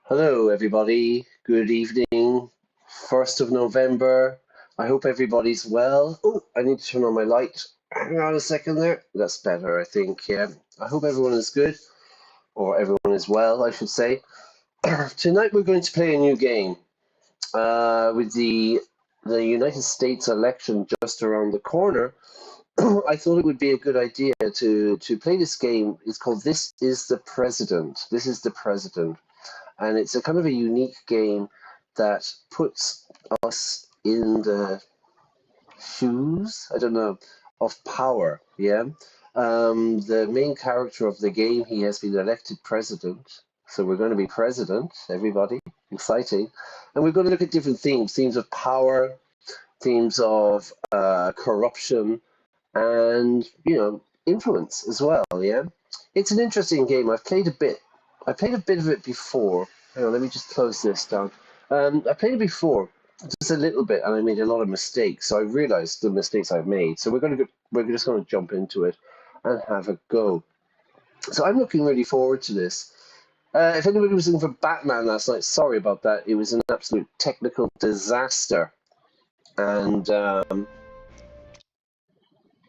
Hello, everybody. Good evening. 1st of November. I hope everybody's well. Oh, I need to turn on my light. Hang on a second there. That's better, I think. Yeah. I hope everyone is good, or everyone is well, I should say. Tonight we're going to play a new game. With the United States election just around the corner, I thought it would be a good idea to play this game. It's called This is the President. This is the President. And it's a kind of a unique game that puts us in the shoes, I don't know, of power. Yeah. The main character of the game, he has been elected president. So we're going to be president, everybody. Exciting. And we're going to look at different themes of power, themes of corruption, and, influence as well. Yeah. It's an interesting game. I played a bit of it before. Hang on, let me just close this down. I played it before, just a little bit, and I made a lot of mistakes. So I realized the mistakes I've made. So we're just going to jump into it and have a go. So I'm looking really forward to this. If anybody was looking for Batman last night, sorry about that. It was an absolute technical disaster, and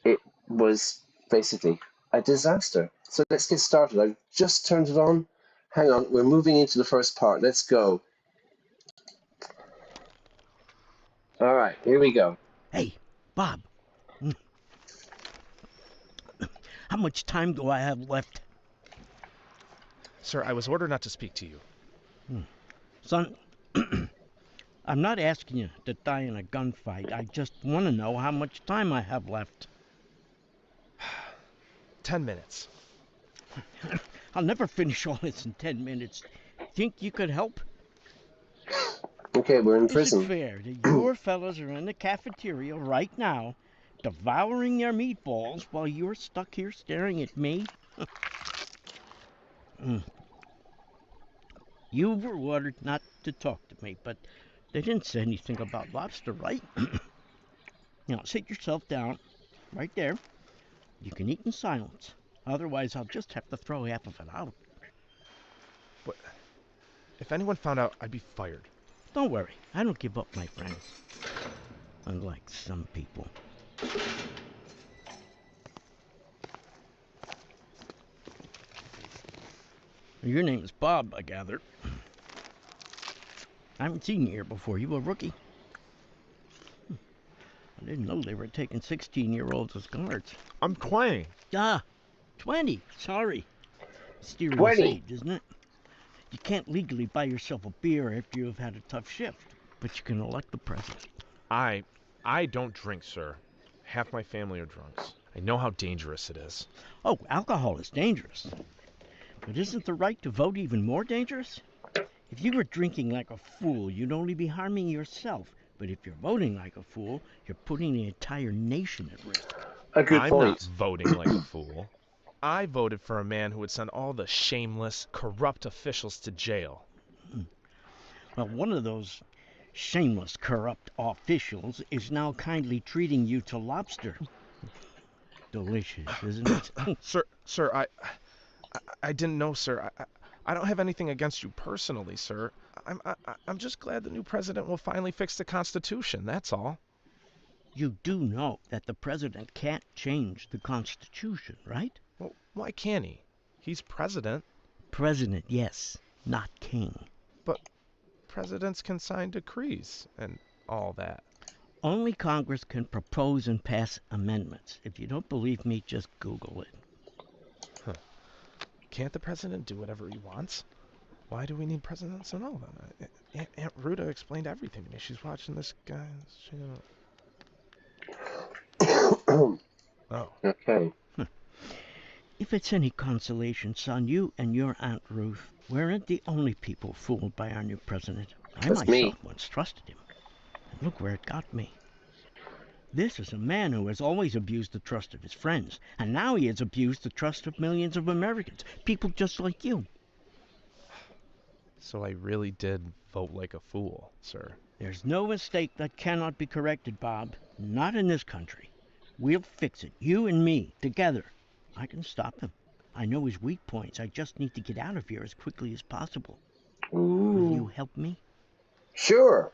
it was basically a disaster. So let's get started. I've just turned it on. Hang on, we're moving into the first part. Let's go. All right, here we go. Hey, Bob. How much time do I have left? Sir, I was ordered not to speak to you. Son, I'm not asking you to die in a gunfight. I just want to know how much time I have left. 10 minutes. I'll never finish all this in 10 minutes. Think you could help? Okay, we're in Is prison. it fair that your fellas are in the cafeteria right now, devouring their meatballs while you're stuck here staring at me? You were ordered not to talk to me, but they didn't say anything about lobster, right? Now, sit yourself down, right there. You can eat in silence. Otherwise, I'll just have to throw half of it out. But if anyone found out, I'd be fired. Don't worry, I don't give up my friends. Unlike some people. Your name is Bob, I gather. I haven't seen you here before. You a rookie? I didn't know they were taking 16-year-olds as guards. I'm 20. 20. Sorry. Mysterious 20. age, isn't it? You can't legally buy yourself a beer after you have had a tough shift, but you can elect the president. I don't drink, sir. Half my family are drunks. I know how dangerous it is. Oh, alcohol is dangerous. But isn't the right to vote even more dangerous? If you were drinking like a fool, you'd only be harming yourself. But if you're voting like a fool, you're putting the entire nation at risk. A good I'm point. not voting like a fool. I voted for a man who would send all the shameless, corrupt officials to jail. Well, one of those shameless, corrupt officials is now kindly treating you to lobster. Delicious, isn't it? Sir, I didn't know, sir. I don't have anything against you personally, sir. I'm just glad the new president will finally fix the Constitution, that's all. You do know that the president can't change the Constitution, right? Well, why can't he? He's president. President, yes, not king. But presidents can sign decrees and all that. Only Congress can propose and pass amendments. If you don't believe me, just Google it. Can't the president do whatever he wants? Why do we need presidents at all, then? Aunt Ruta explained everything to me. She's watching this guy's channel. Oh. Okay. If it's any consolation, son, you and your Aunt Ruth weren't the only people fooled by our new president. I That's myself me. once trusted him. And look where it got me. This is a man who has always abused the trust of his friends, and now he has abused the trust of millions of Americans, people just like you. So I really did vote like a fool, sir. There's no mistake that cannot be corrected, Bob. Not in this country. We'll fix it, you and me, together. I can stop him. I know his weak points. I just need to get out of here as quickly as possible. Will you Ooh. help me? Sure.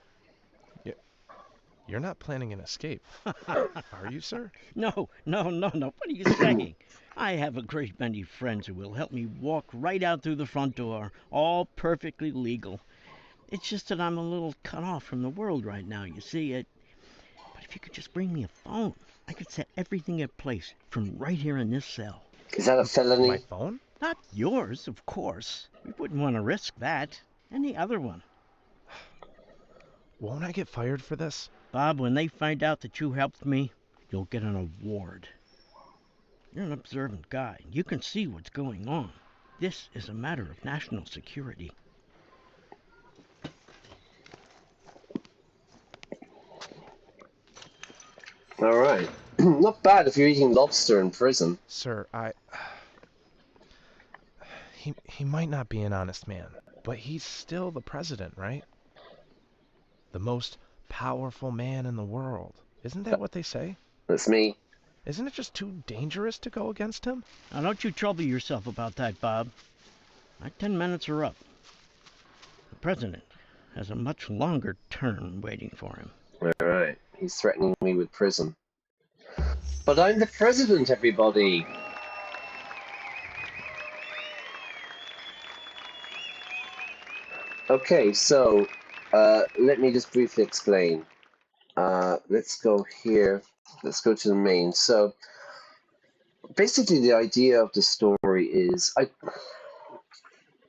You're not planning an escape, are you, sir? No, no, no, no. What are you saying? I have a great many friends who will help me walk right out through the front door, all perfectly legal. It's just that I'm a little cut off from the world right now, you see. But if you could just bring me a phone, I could set everything in place from right here in this cell. Is that a My felony? phone? Not yours, of course. We wouldn't want to risk that. Any other one. Won't I get fired for this? Bob, when they find out that you helped me, you'll get an award. You're an observant guy. You can see what's going on. This is a matter of national security. All right. Not bad if you're eating lobster in prison. Sir, he might not be an honest man, but he's still the president, right? The most powerful man in the world. Isn't that what they say? That's me. Isn't it just too dangerous to go against him? Now, don't you trouble yourself about that, Bob. My 10 minutes are up. The president has a much longer term waiting for him. All right. He's threatening me with prison. But I'm the president, everybody. Okay, so let me just briefly explain. Let's go here. Let's go to the main. So basically, the idea of the story is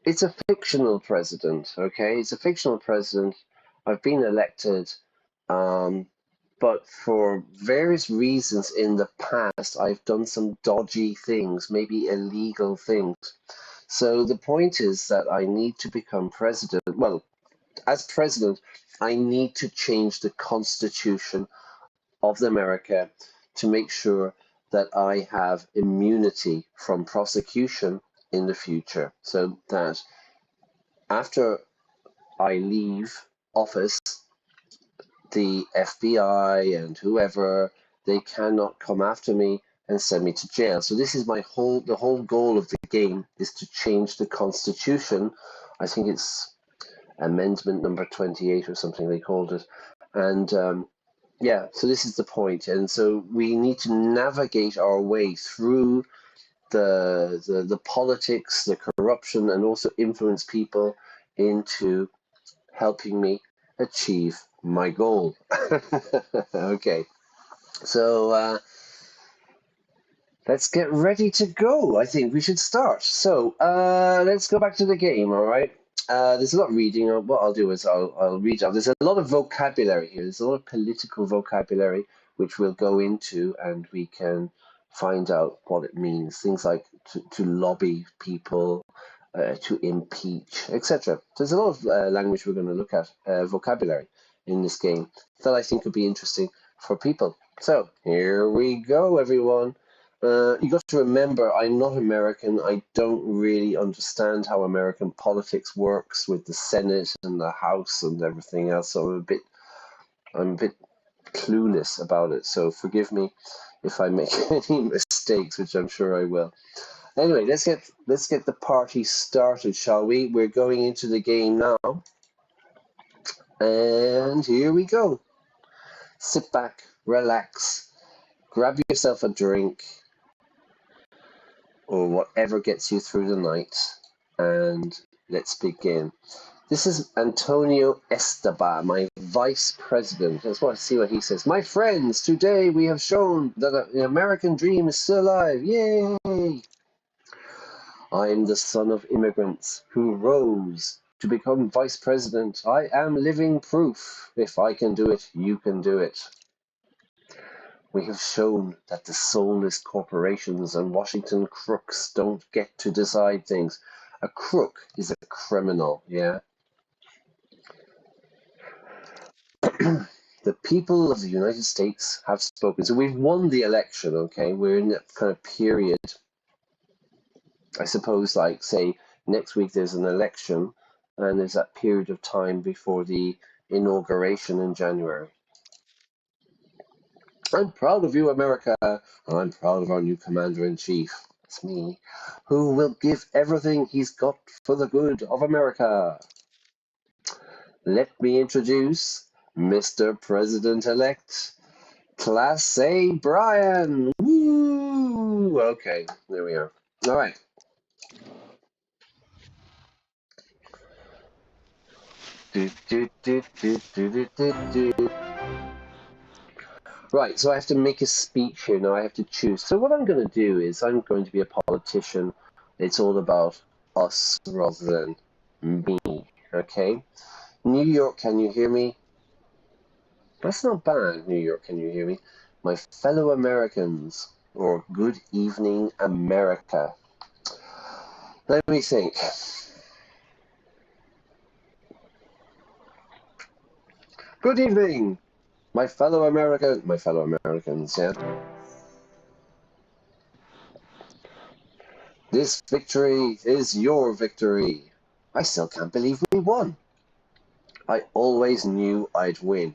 it's a fictional president, okay? It's a fictional president. I've been elected, but for various reasons in the past, I've done some dodgy things, maybe illegal things. So the point is that I need to become president. Well, as president, I need to change the Constitution of America to make sure that I have immunity from prosecution in the future, so that after I leave office, the FBI and whoever, they cannot come after me and send me to jail. So this is the whole goal of the game is to change the Constitution. I think it's amendment number 28 or something they called it. And yeah, so this is the point. And so we need to navigate our way through the politics, the corruption, and also influence people into helping me achieve my goal. Okay, so let's get ready to go. I think we should start. So let's go back to the game, all right? There's a lot of reading. What I'll do is I'll read out. There's a lot of vocabulary here. There's a lot of political vocabulary which we'll go into and we can find out what it means. Things like to lobby people, to impeach, etc. There's a lot of language we're going to look at, vocabulary in this game that I think would be interesting for people. So here we go, everyone. You got to remember, I'm not American. I don't really understand how American politics works with the Senate and the House and everything else. So I'm a bit clueless about it. So forgive me if I make any mistakes, which I'm sure I will. Anyway, let's get the party started, shall we? We're going into the game now, and here we go. Sit back, relax, grab yourself a drink, or whatever gets you through the night, and let's begin. This is Antonio Esteban, my vice president. Let's see what he says. My friends, today we have shown that the American dream is still alive. Yay! I am the son of immigrants who rose to become vice president. I am living proof. If I can do it, you can do it. We have shown that the soulless corporations and Washington crooks don't get to decide things. A crook is a criminal, yeah? The people of the United States have spoken. So we've won the election, okay? We're in that kind of period. I suppose, like, say, next week there's an election, and there's that period of time before the inauguration in January. I'm proud of you, America. I'm proud of our new commander-in-chief. It's me, who will give everything he's got for the good of America. Let me introduce Mr. President-elect, Class A Brian. Woo! Okay, there we are. All right. Right, so I have to make a speech here now. I have to choose. So what I'm going to do is I'm going to be a politician. It's all about us rather than me, okay? New York, can you hear me? That's not bad, New York, can you hear me? My fellow Americans, or good evening, America. Let me think. Good evening, my fellow Americans, yeah. This victory is your victory. I still can't believe we won. I always knew I'd win.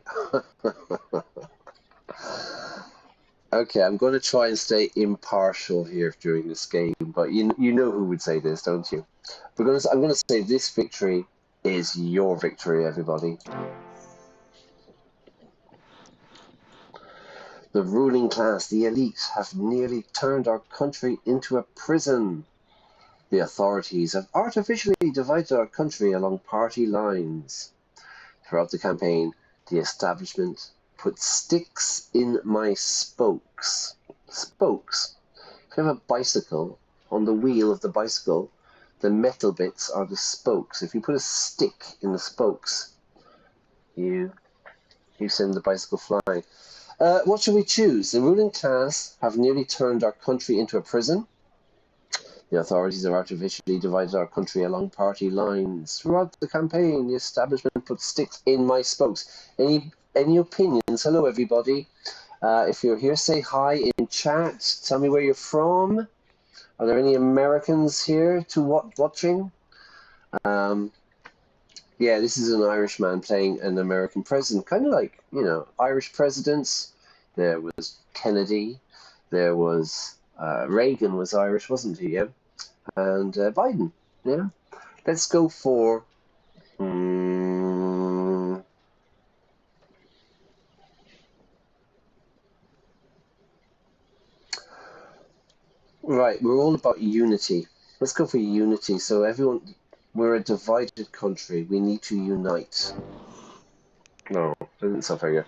Okay, I'm going to try and stay impartial here during this game, but you know who would say this, don't you? I'm going to say this victory is your victory, everybody. The ruling class, the elite, have nearly turned our country into a prison. The authorities have artificially divided our country along party lines. Throughout the campaign, the establishment put sticks in my spokes. Spokes. If you have a bicycle, on the wheel of the bicycle, the metal bits are the spokes. If you put a stick in the spokes, you send the bicycle flying. What should we choose? The ruling class have nearly turned our country into a prison. The authorities have artificially divided our country along party lines. Throughout the campaign, the establishment put sticks in my spokes. Any opinions? Hello, everybody. If you're here, say hi in chat. Tell me where you're from. Are there any Americans here watching? Yeah, this is an Irishman playing an American president. Kind of like, Irish presidents. There was Kennedy. There was Reagan was Irish, wasn't he? Yeah. And Biden. Yeah. Let's go for. Right, we're all about unity. Let's go for unity. So everyone, we're a divided country. We need to unite. No, doesn't sound very good.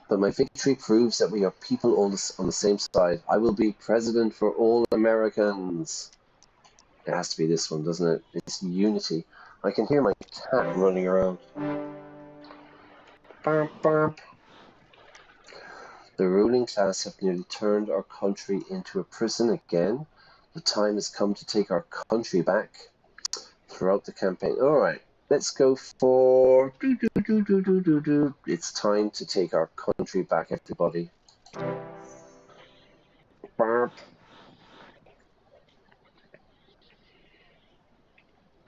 But my victory proves that we are people all on the same side. I will be president for all Americans. It has to be this one, doesn't it? It's unity. I can hear my cat running around. Bump, bump. The ruling class have nearly turned our country into a prison again. The time has come to take our country back. Throughout the campaign. All right, let's go for. It's time to take our country back, everybody.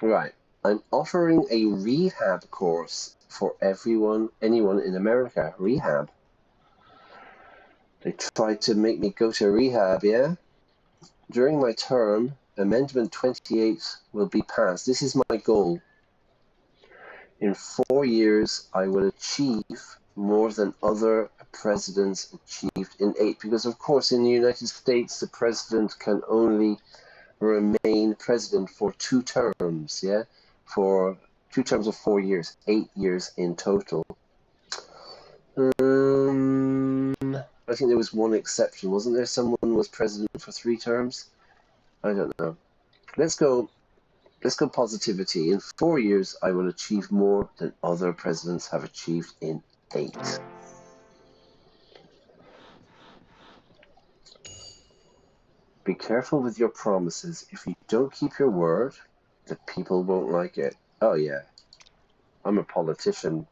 Right, I'm offering a rehab course for anyone in America. Rehab. They tried to make me go to rehab, yeah? During my term, Amendment 28 will be passed. This is my goal. In 4 years, I will achieve more than other presidents achieved in 8. Because, of course, in the United States, the president can only remain president for 2 terms, yeah? For 2 terms of 4 years, 8 years in total. I think there was one exception, wasn't there? Someone was president for 3 terms? I don't know. Let's go positivity. In 4 years, I will achieve more than other presidents have achieved in 8. Be careful with your promises. If you don't keep your word, the people won't like it. Oh yeah, I'm a politician.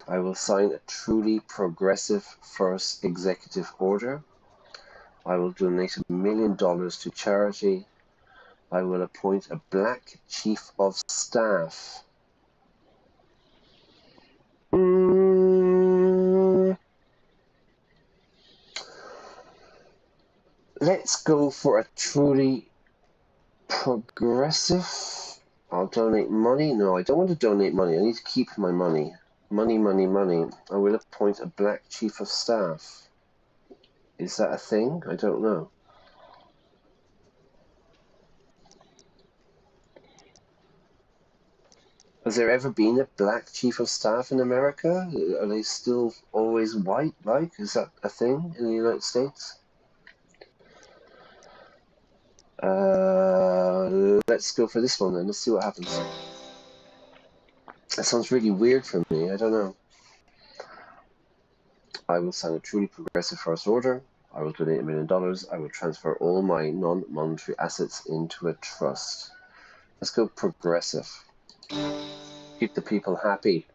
I will sign a truly progressive first executive order. I will donate $1 million to charity. I will appoint a black chief of staff. Let's go for a truly progressive. I'll donate money. No, I don't want to donate money. I need to keep my money. Money, money, money. I will appoint a black chief of staff. Is that a thing? I don't know. Has there ever been a black chief of staff in America? Are they still always white, like? Is that a thing in the United States? Let's go for this one then. Let's see what happens. That sounds really weird for me. I don't know. I will sign a truly progressive first order. I will donate $1 million. I will transfer all my non-monetary assets into a trust. Let's go progressive. Keep the people happy.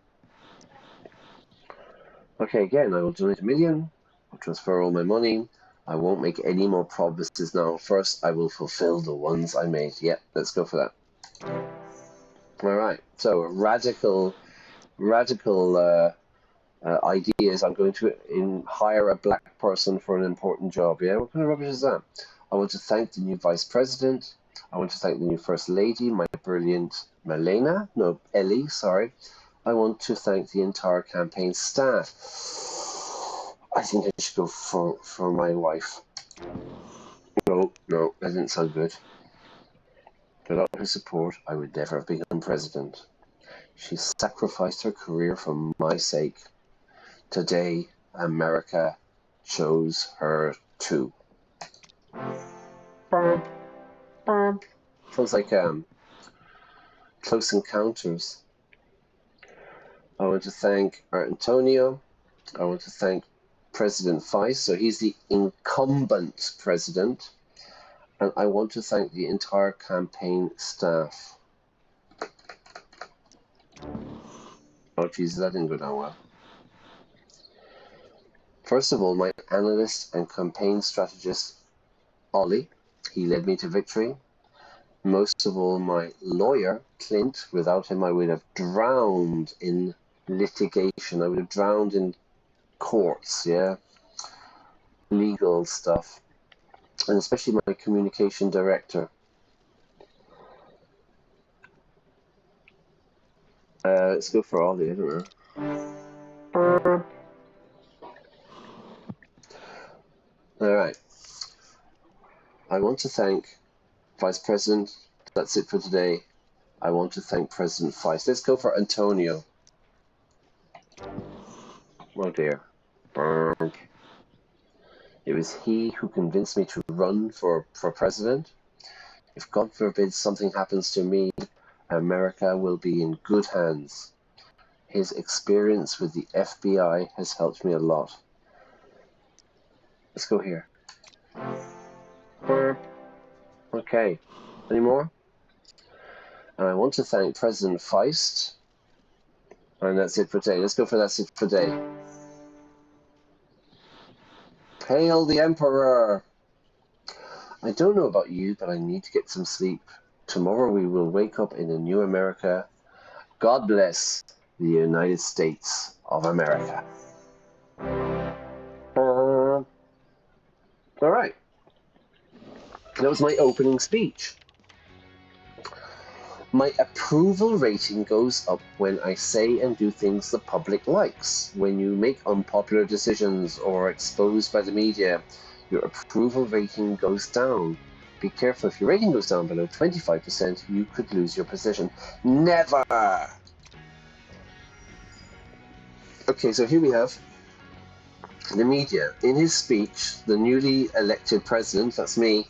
Okay, again, I will donate $1 million. I'll transfer all my money. I won't make any more promises now. First, I will fulfill the ones I made. Yep, let's go for that. All right. So radical ideas. I'm going to hire a black person for an important job. Yeah, what kind of rubbish is that? I want to thank the new vice president. I want to thank the new first lady, my brilliant Ellie, sorry. I want to thank the entire campaign staff. I think I should go for my wife. No, that didn't sound good. Without her support, I would never have become president. She sacrificed her career for my sake. Today, America chose her too. Sounds like Close Encounters. I want to thank Antonio. I want to thank President Feist. So he's the incumbent president. And I want to thank the entire campaign staff. Oh, Jesus, that didn't go down well. First of all, my analyst and campaign strategist, Ollie. He led me to victory. Most of all, my lawyer, Clint. Without him, I would have drowned in litigation. I would have drowned in courts, yeah? Legal stuff. And especially my communication director. Let's go for Ollie, I don't know. Alright. I want to thank Vice President. That's it for today. I want to thank President Feist. Let's go for Antonio. Oh dear. It was he who convinced me to run for president. If God forbid something happens to me, America will be in good hands. His experience with the FBI has helped me a lot. Let's go here. Okay. Any more? And I want to thank President Feist. And that's it for today. Let's go for that's it for today. Hail the Emperor! I don't know about you, but I need to get some sleep. Tomorrow we will wake up in a new America. God bless the United States of America. All right. That was my opening speech. My approval rating goes up when I say and do things the public likes. When you make unpopular decisions or exposed by the media, your approval rating goes down. Be careful, if your rating goes down below 25%, you could lose your position. Never! Okay, so here we have the media. In his speech, the newly elected president, that's me,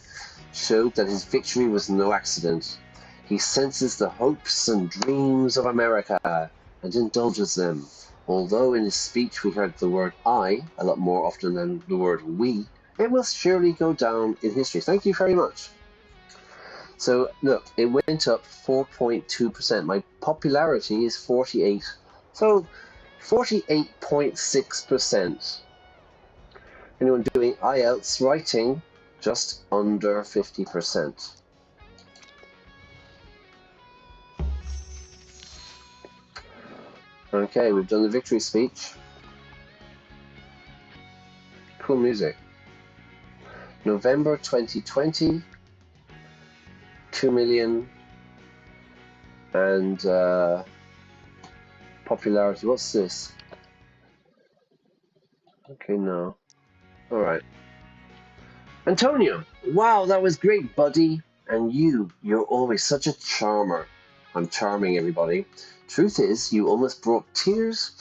showed that his victory was no accident. He senses the hopes and dreams of America and indulges them. Although in his speech we heard the word I a lot more often than the word we, it will surely go down in history. Thank you very much. So look, it went up 4.2%. My popularity is 48. So 48.6%. Anyone doing IELTS writing, just under 50%. Okay, we've done the victory speech. Cool music. November 2020, 2 million and popularity. What's this? Okay, no. All right. Antonio, wow, that was great, buddy. And you're always such a charmer. I'm charming, everybody. Truth is, you almost brought tears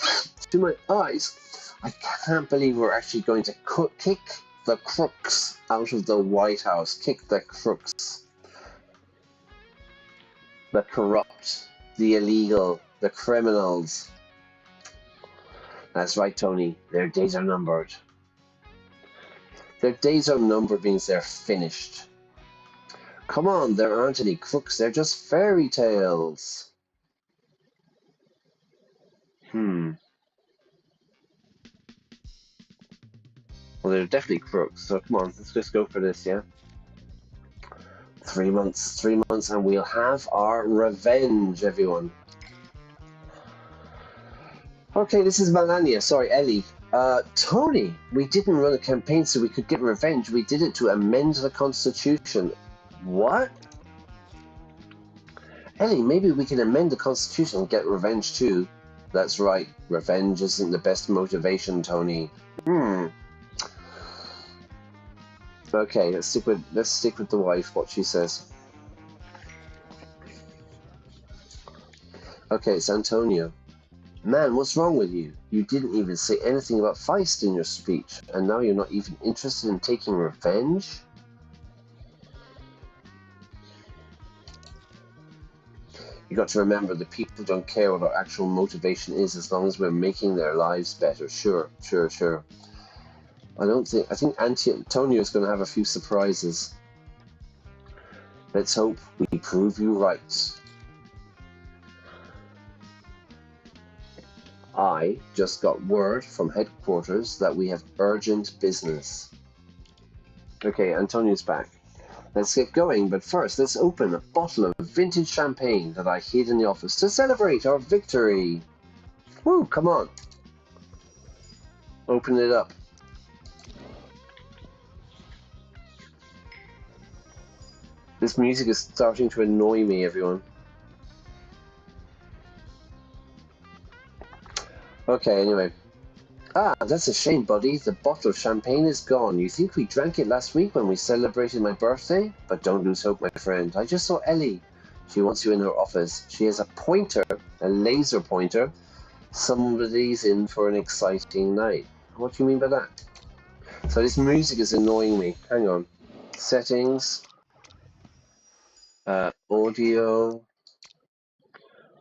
to my eyes. I can't believe we're actually going to kick the crooks out of the White House. Kick the crooks. The corrupt, the illegal, the criminals. That's right, Tony. Their days are numbered. Their days are numbered means they're finished. Come on, there aren't any crooks, they're just fairy tales. Well, they're definitely crooks, so come on, let's just go for this, yeah? 3 months, and we'll have our revenge, everyone. Okay, this is Melania, sorry, Ellie. Tony, we didn't run a campaign so we could get revenge. We did it to amend the Constitution. What? Ellie, maybe we can amend the Constitution and get revenge too. That's right, revenge isn't the best motivation, Tony. Okay, let's stick with the wife, what she says. Okay, it's Antonio. Man, what's wrong with you? You didn't even say anything about Feist in your speech, and now you're not even interested in taking revenge? You got to remember that people don't care what our actual motivation is as long as we're making their lives better. Sure. I think Antonio is going to have a few surprises. Let's hope we prove you right. I just got word from headquarters that we have urgent business. Okay, Antonio's back. Let's get going, but first let's open a bottle of vintage champagne that I hid in the office to celebrate our victory. Woo, come on. Open it up. This music is starting to annoy me, everyone. Okay, anyway. Ah, that's a shame, buddy. The bottle of champagne is gone. You think we drank it last week when we celebrated my birthday? But don't lose hope, my friend. I just saw Ellie. She wants you in her office. She has a pointer, a laser pointer. Somebody's in for an exciting night. What do you mean by that? So this music is annoying me. Hang on. Settings. Audio.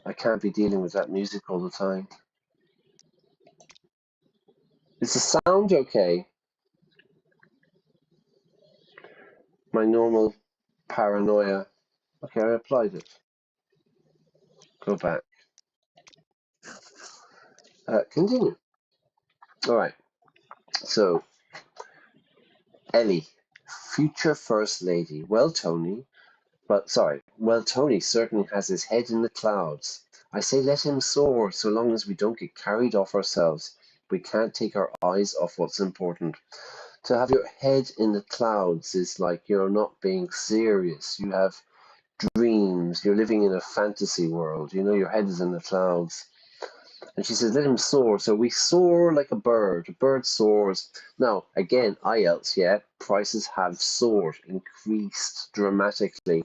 I can't be dealing with that music all the time. Is the sound okay? My normal paranoia. Okay, I applied it. Go back. Continue. Alright. So, Ellie. Future First Lady. Well, Tony certainly has his head in the clouds. I say let him soar, so long as we don't get carried off ourselves. We can't take our eyes off what's important. To have your head in the clouds is like you're not being serious. You have dreams. You're living in a fantasy world. You know, your head is in the clouds. And she says, let him soar. So we soar like a bird. A bird soars. Now, again, IELTS, yeah, prices have soared, increased dramatically.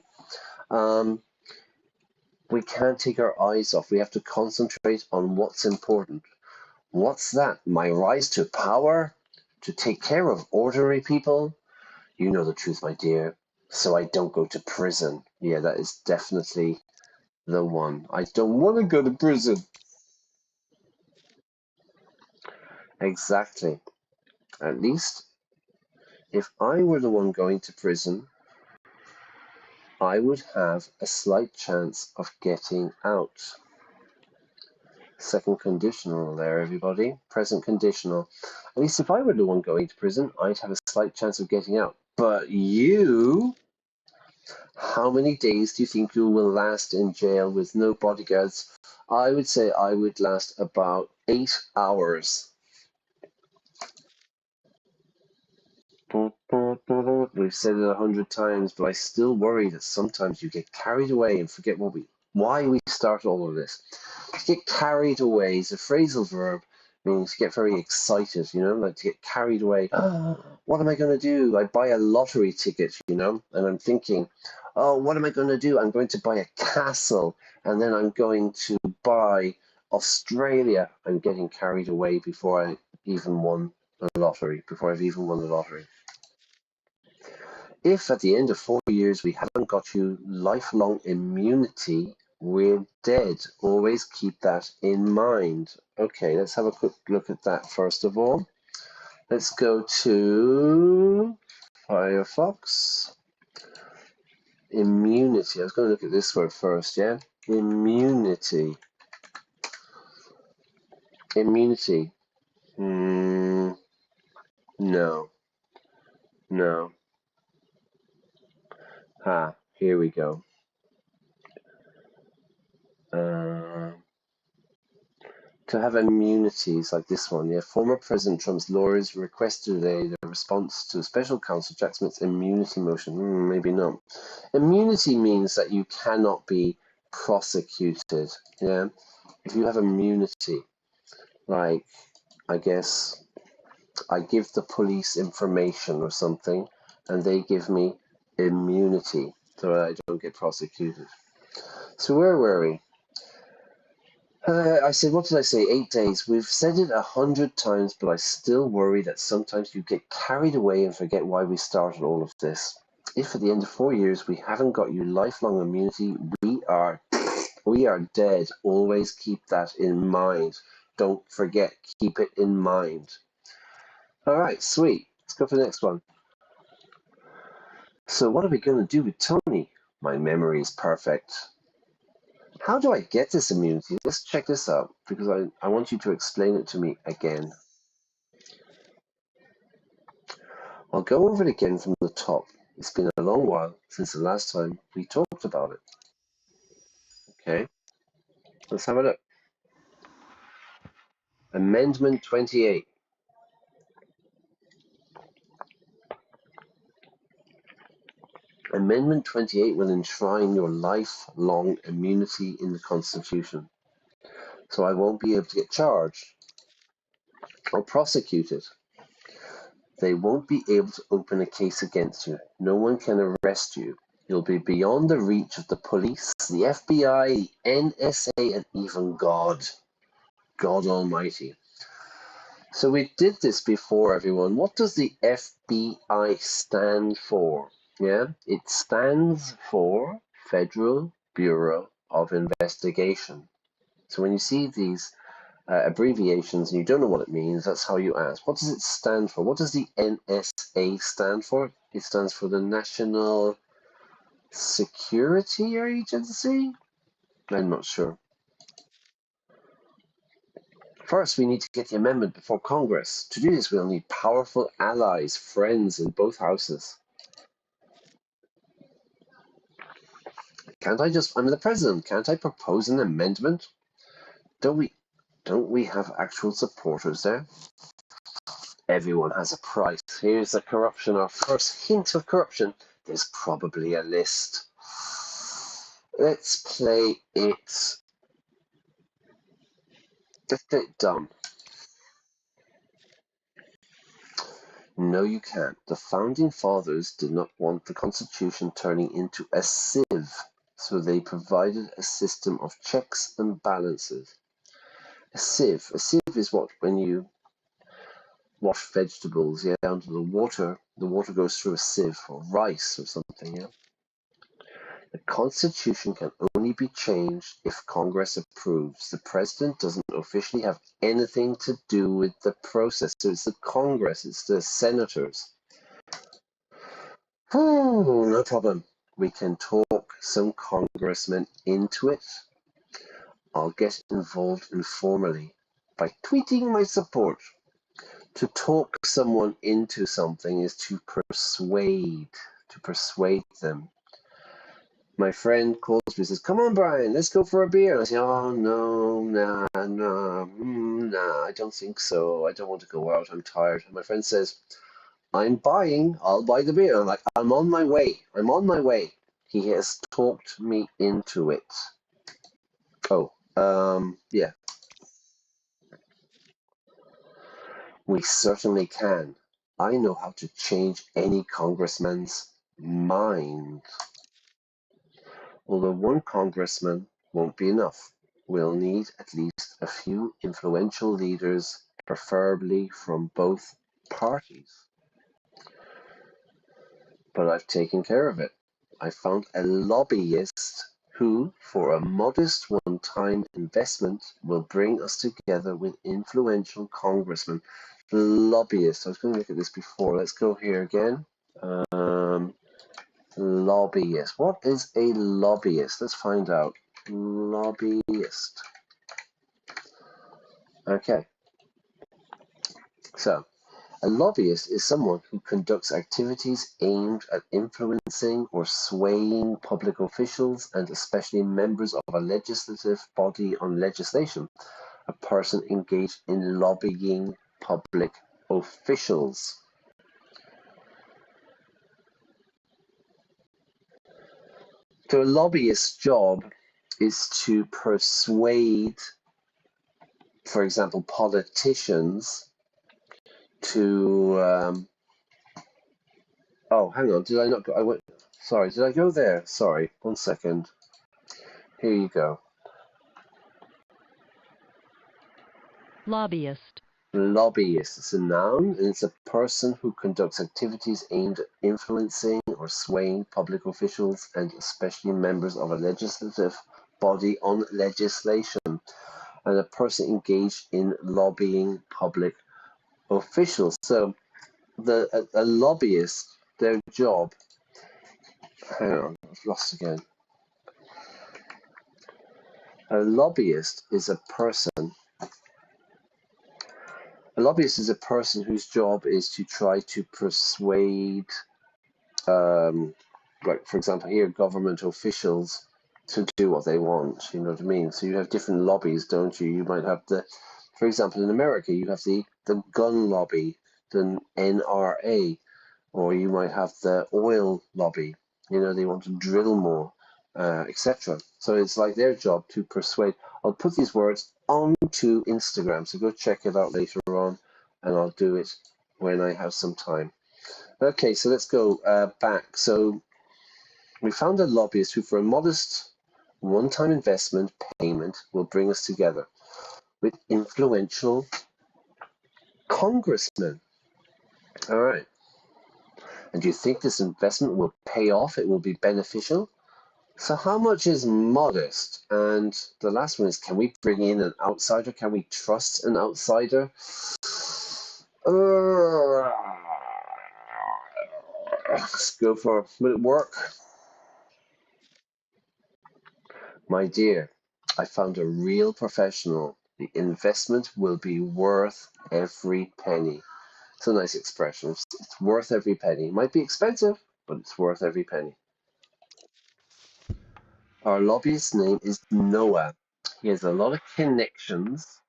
We can't take our eyes off. We have to concentrate on what's important. What's that? My rise to power? To take care of ordinary people? You know the truth, my dear. So I don't go to prison. Yeah, that is definitely the one. I don't want to go to prison. Exactly. At least, if I were the one going to prison, I would have a slight chance of getting out. Second conditional there, everybody. Present conditional. At least if I were the one going to prison, I'd have a slight chance of getting out. But you, how many days do you think you will last in jail with no bodyguards? I would say I would last about 8 hours. We've said it 100 times, but I still worry that sometimes you get carried away and forget what we why we start all of this. To get carried away is a phrasal verb, means to get very excited, like to get carried away. What am I going to do? I buy a lottery ticket, and I'm thinking, oh, what am I going to do? I'm going to buy a castle, and then I'm going to buy Australia. I'm getting carried away before I even won the lottery, before I've even won the lottery. If at the end of 4 years we haven't got you lifelong immunity, we're dead. Always keep that in mind. Okay, let's have a quick look at that first of all. Let's go to Firefox. Immunity. I was going to look at this word first, yeah? Immunity. Immunity. No. No. Here we go. To have immunities like this one, yeah. Former President Trump's lawyers requested today the response to Special Counsel Jack Smith's immunity motion. Maybe not. Immunity means that you cannot be prosecuted, yeah. If you have immunity, like, I guess, I give the police information or something, and they give me immunity so that I don't get prosecuted. So where were we? I said, what did I say? 8 days. We've said it 100 times, but I still worry that sometimes you get carried away and forget why we started all of this. If at the end of 4 years we haven't got you lifelong immunity, we are dead. Always keep that in mind. Don't forget, keep it in mind. All right, sweet. Let's go for the next one. So what are we going to do with Tony? My memory is perfect. How do I get this immunity? Let's check this out, because I want you to explain it to me again. I'll go over it again from the top. It's been a long while since the last time we talked about it. Okay, let's have a look. Amendment 28. Amendment 28 will enshrine your lifelong immunity in the Constitution. So I won't be able to get charged or prosecuted. They won't be able to open a case against you. No one can arrest you. You'll be beyond the reach of the police, the FBI, the NSA, and even God. God Almighty. So we did this before, everyone. What does the FBI stand for? Yeah, it stands for Federal Bureau of Investigation. So when you see these abbreviations and you don't know what it means, that's how you ask. What does it stand for? What does the NSA stand for? It stands for the National Security Agency? I'm not sure. First, we need to get the amendment before Congress. To do this, we'll need powerful allies, friends in both houses. I'm the president, can't I propose an amendment? Don't we have actual supporters there? Everyone has a price. Here's the corruption, our first hint of corruption. There's probably a list. Let's play it. Get it done. No, you can't. The founding fathers did not want the Constitution turning into a sieve, so they provided a system of checks and balances. A sieve is what, when you wash vegetables, yeah, under the water goes through a sieve, or rice or something, yeah. The Constitution can only be changed if Congress approves. The President doesn't officially have anything to do with the process. So it's the Congress, it's the senators. Oh, no problem. We can talk some congressmen into it. I'll get involved informally by tweeting my support. To talk someone into something is to persuade them. My friend calls me and says, come on, Brian, let's go for a beer. And I say, oh, no, nah, I don't think so. I don't want to go out. I'm tired. And my friend says, I'll buy the beer. I'm like, I'm on my way. He has talked me into it. Yeah, we certainly can. I know how to change any congressman's mind. Although one congressman won't be enough. We'll need at least a few influential leaders, preferably from both parties. But I've taken care of it. I found a lobbyist who, for a modest one-time investment, will bring us together with influential congressmen. Lobbyist. I was going to look at this before. Let's go here again. Lobbyist. What is a lobbyist? Let's find out. Lobbyist. Okay. So, a lobbyist is someone who conducts activities aimed at influencing or swaying public officials and especially members of a legislative body on legislation. A person engaged in lobbying public officials. So a lobbyist's job is to persuade, for example, politicians to oh, hang on, did I not go? I went. Sorry, did I go there? Sorry, 1 second. Here you go. Lobbyist. Lobbyist is a noun, and it's a person who conducts activities aimed at influencing or swaying public officials and especially members of a legislative body on legislation, and a person engaged in lobbying public officials. So, a lobbyist, their job. Hang on, I've lost again. A lobbyist is a person. A lobbyist is a person whose job is to try to persuade, like for example here, government officials to do what they want. You know what I mean? So you have different lobbies, don't you? You might have for example, in America, you have the gun lobby, the NRA, or you might have the oil lobby. You know, they want to drill more, etc. So it's like their job to persuade. I'll put these words onto Instagram, so go check it out later on, and I'll do it when I have some time. Okay, so let's go back. So we found a lobbyist who, for a modest one-time investment payment, will bring us together with influential congressmen. All right. And do you think this investment will pay off? It will be beneficial? So how much is modest? And the last one is, can we bring in an outsider? Can we trust an outsider? Let's go for, will it work? My dear, I found a real professional. The investment will be worth every penny. It's a nice expression. It's worth every penny. It might be expensive, but it's worth every penny. Our lobbyist's name is Noah. He has a lot of connections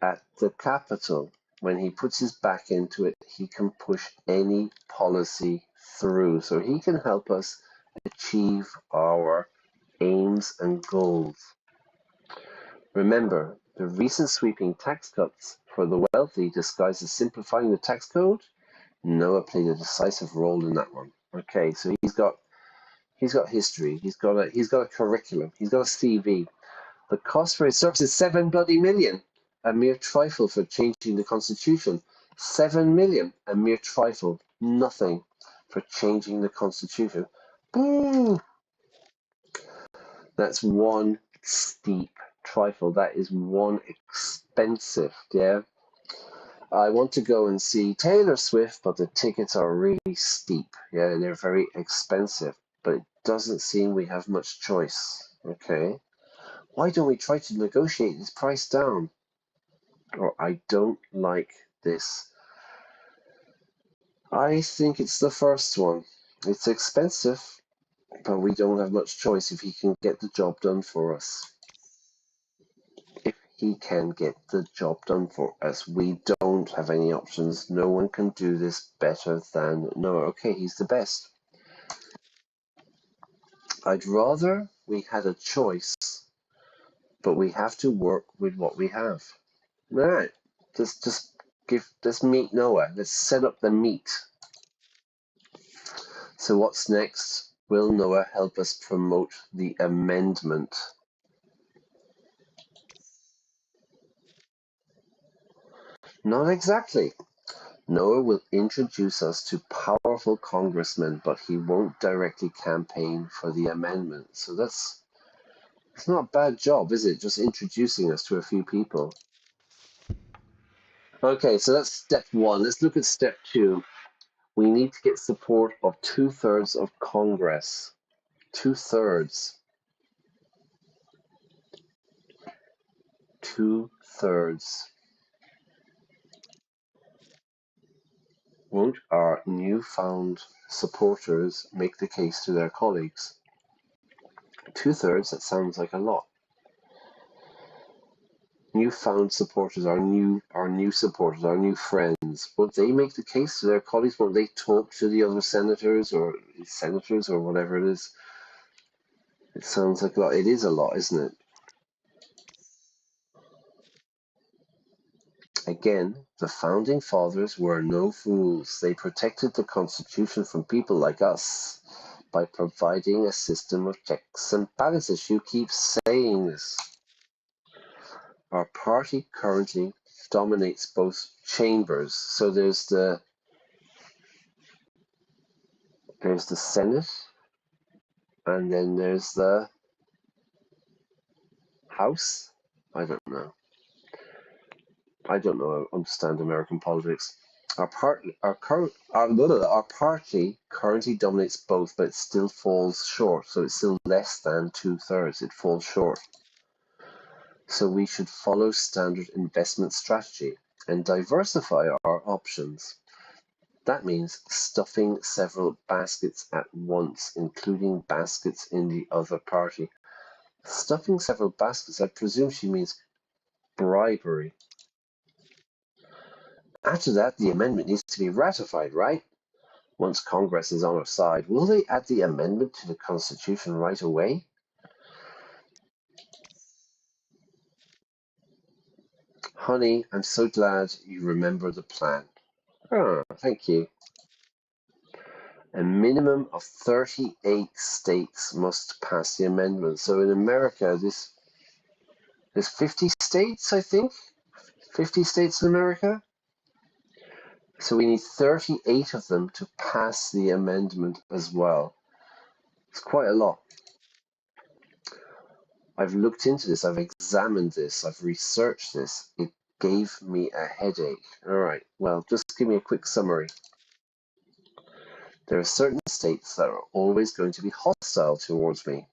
at the Capitol. When he puts his back into it, he can push any policy through. So he can help us achieve our aims and goals. Remember, the recent sweeping tax cuts for the wealthy disguised as simplifying the tax code? Noah played a decisive role in that one. Okay, so he's got history, he's got a curriculum, he's got a CV. The cost for his service is $7 million, a mere trifle for changing the constitution. 7 million, a mere trifle, nothing for changing the constitution. Boo! That's one steep trifle. That is one expensive, yeah. I want to go and see Taylor Swift, but the tickets are really steep. Yeah, they're very expensive, but it doesn't seem we have much choice. Okay. Why don't we try to negotiate this price down? Or I don't like this. I think it's the first one. It's expensive, but we don't have much choice if he can get the job done for us. If he can get the job done for us, we don't have any options. No one can do this better than Noah. Okay, he's the best. I'd rather we had a choice but we have to work with what we have. All right, let's meet Noah. Let's set up the meet. So what's next? Will Noah help us promote the amendment? Not exactly. Noah will introduce us to powerful congressmen, but he won't directly campaign for the amendment. So it's not a bad job, is it? Just introducing us to a few people. Okay, so that's step one. Let's look at step two. We need to get support of 2/3 of Congress. 2/3. 2/3. Won't our newfound supporters make the case to their colleagues? 2/3, that sounds like a lot. Newfound supporters, our new supporters, our new friends. Won't they make the case to their colleagues? Won't they talk to the other senators or whatever it is? It sounds like a lot. It is a lot, isn't it? Again, the founding fathers were no fools. They protected the Constitution from people like us by providing a system of checks and balances. You keep saying this. Our party currently dominates both chambers. So there's the Senate, and then there's the House. I don't know. I understand American politics. Our party currently dominates both, but it still falls short. So it's still less than 2/3. It falls short. So we should follow standard investment strategy and diversify our options. That means stuffing several baskets at once, including baskets in the other party. Stuffing several baskets, I presume she means bribery. After that, the amendment needs to be ratified, right? Once Congress is on our side, will they add the amendment to the Constitution right away? Honey, I'm so glad you remember the plan. Oh, thank you. A minimum of 38 states must pass the amendment. So in America, there's 50 states, I think. 50 states in America. So we need 38 of them to pass the amendment as well. It's quite a lot. I've looked into this, I've examined this, I've researched this. It gave me a headache. All right, well, just give me a quick summary. There are certain states that are always going to be hostile towards me.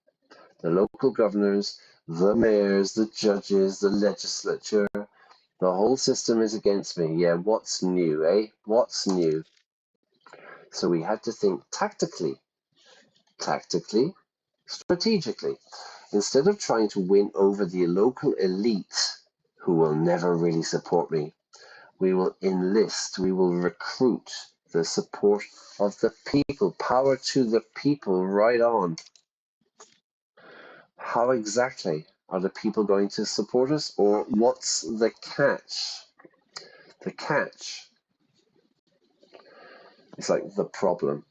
The local governors, the mayors, the judges, the legislature, the whole system is against me. Yeah, what's new, eh? What's new? So we had to think tactically, strategically. Instead of trying to win over the local elite, who will never really support me, we will recruit the support of the people. Power to the people, right on. How exactly are the people going to support us, or what's the catch? The catch is like the problem.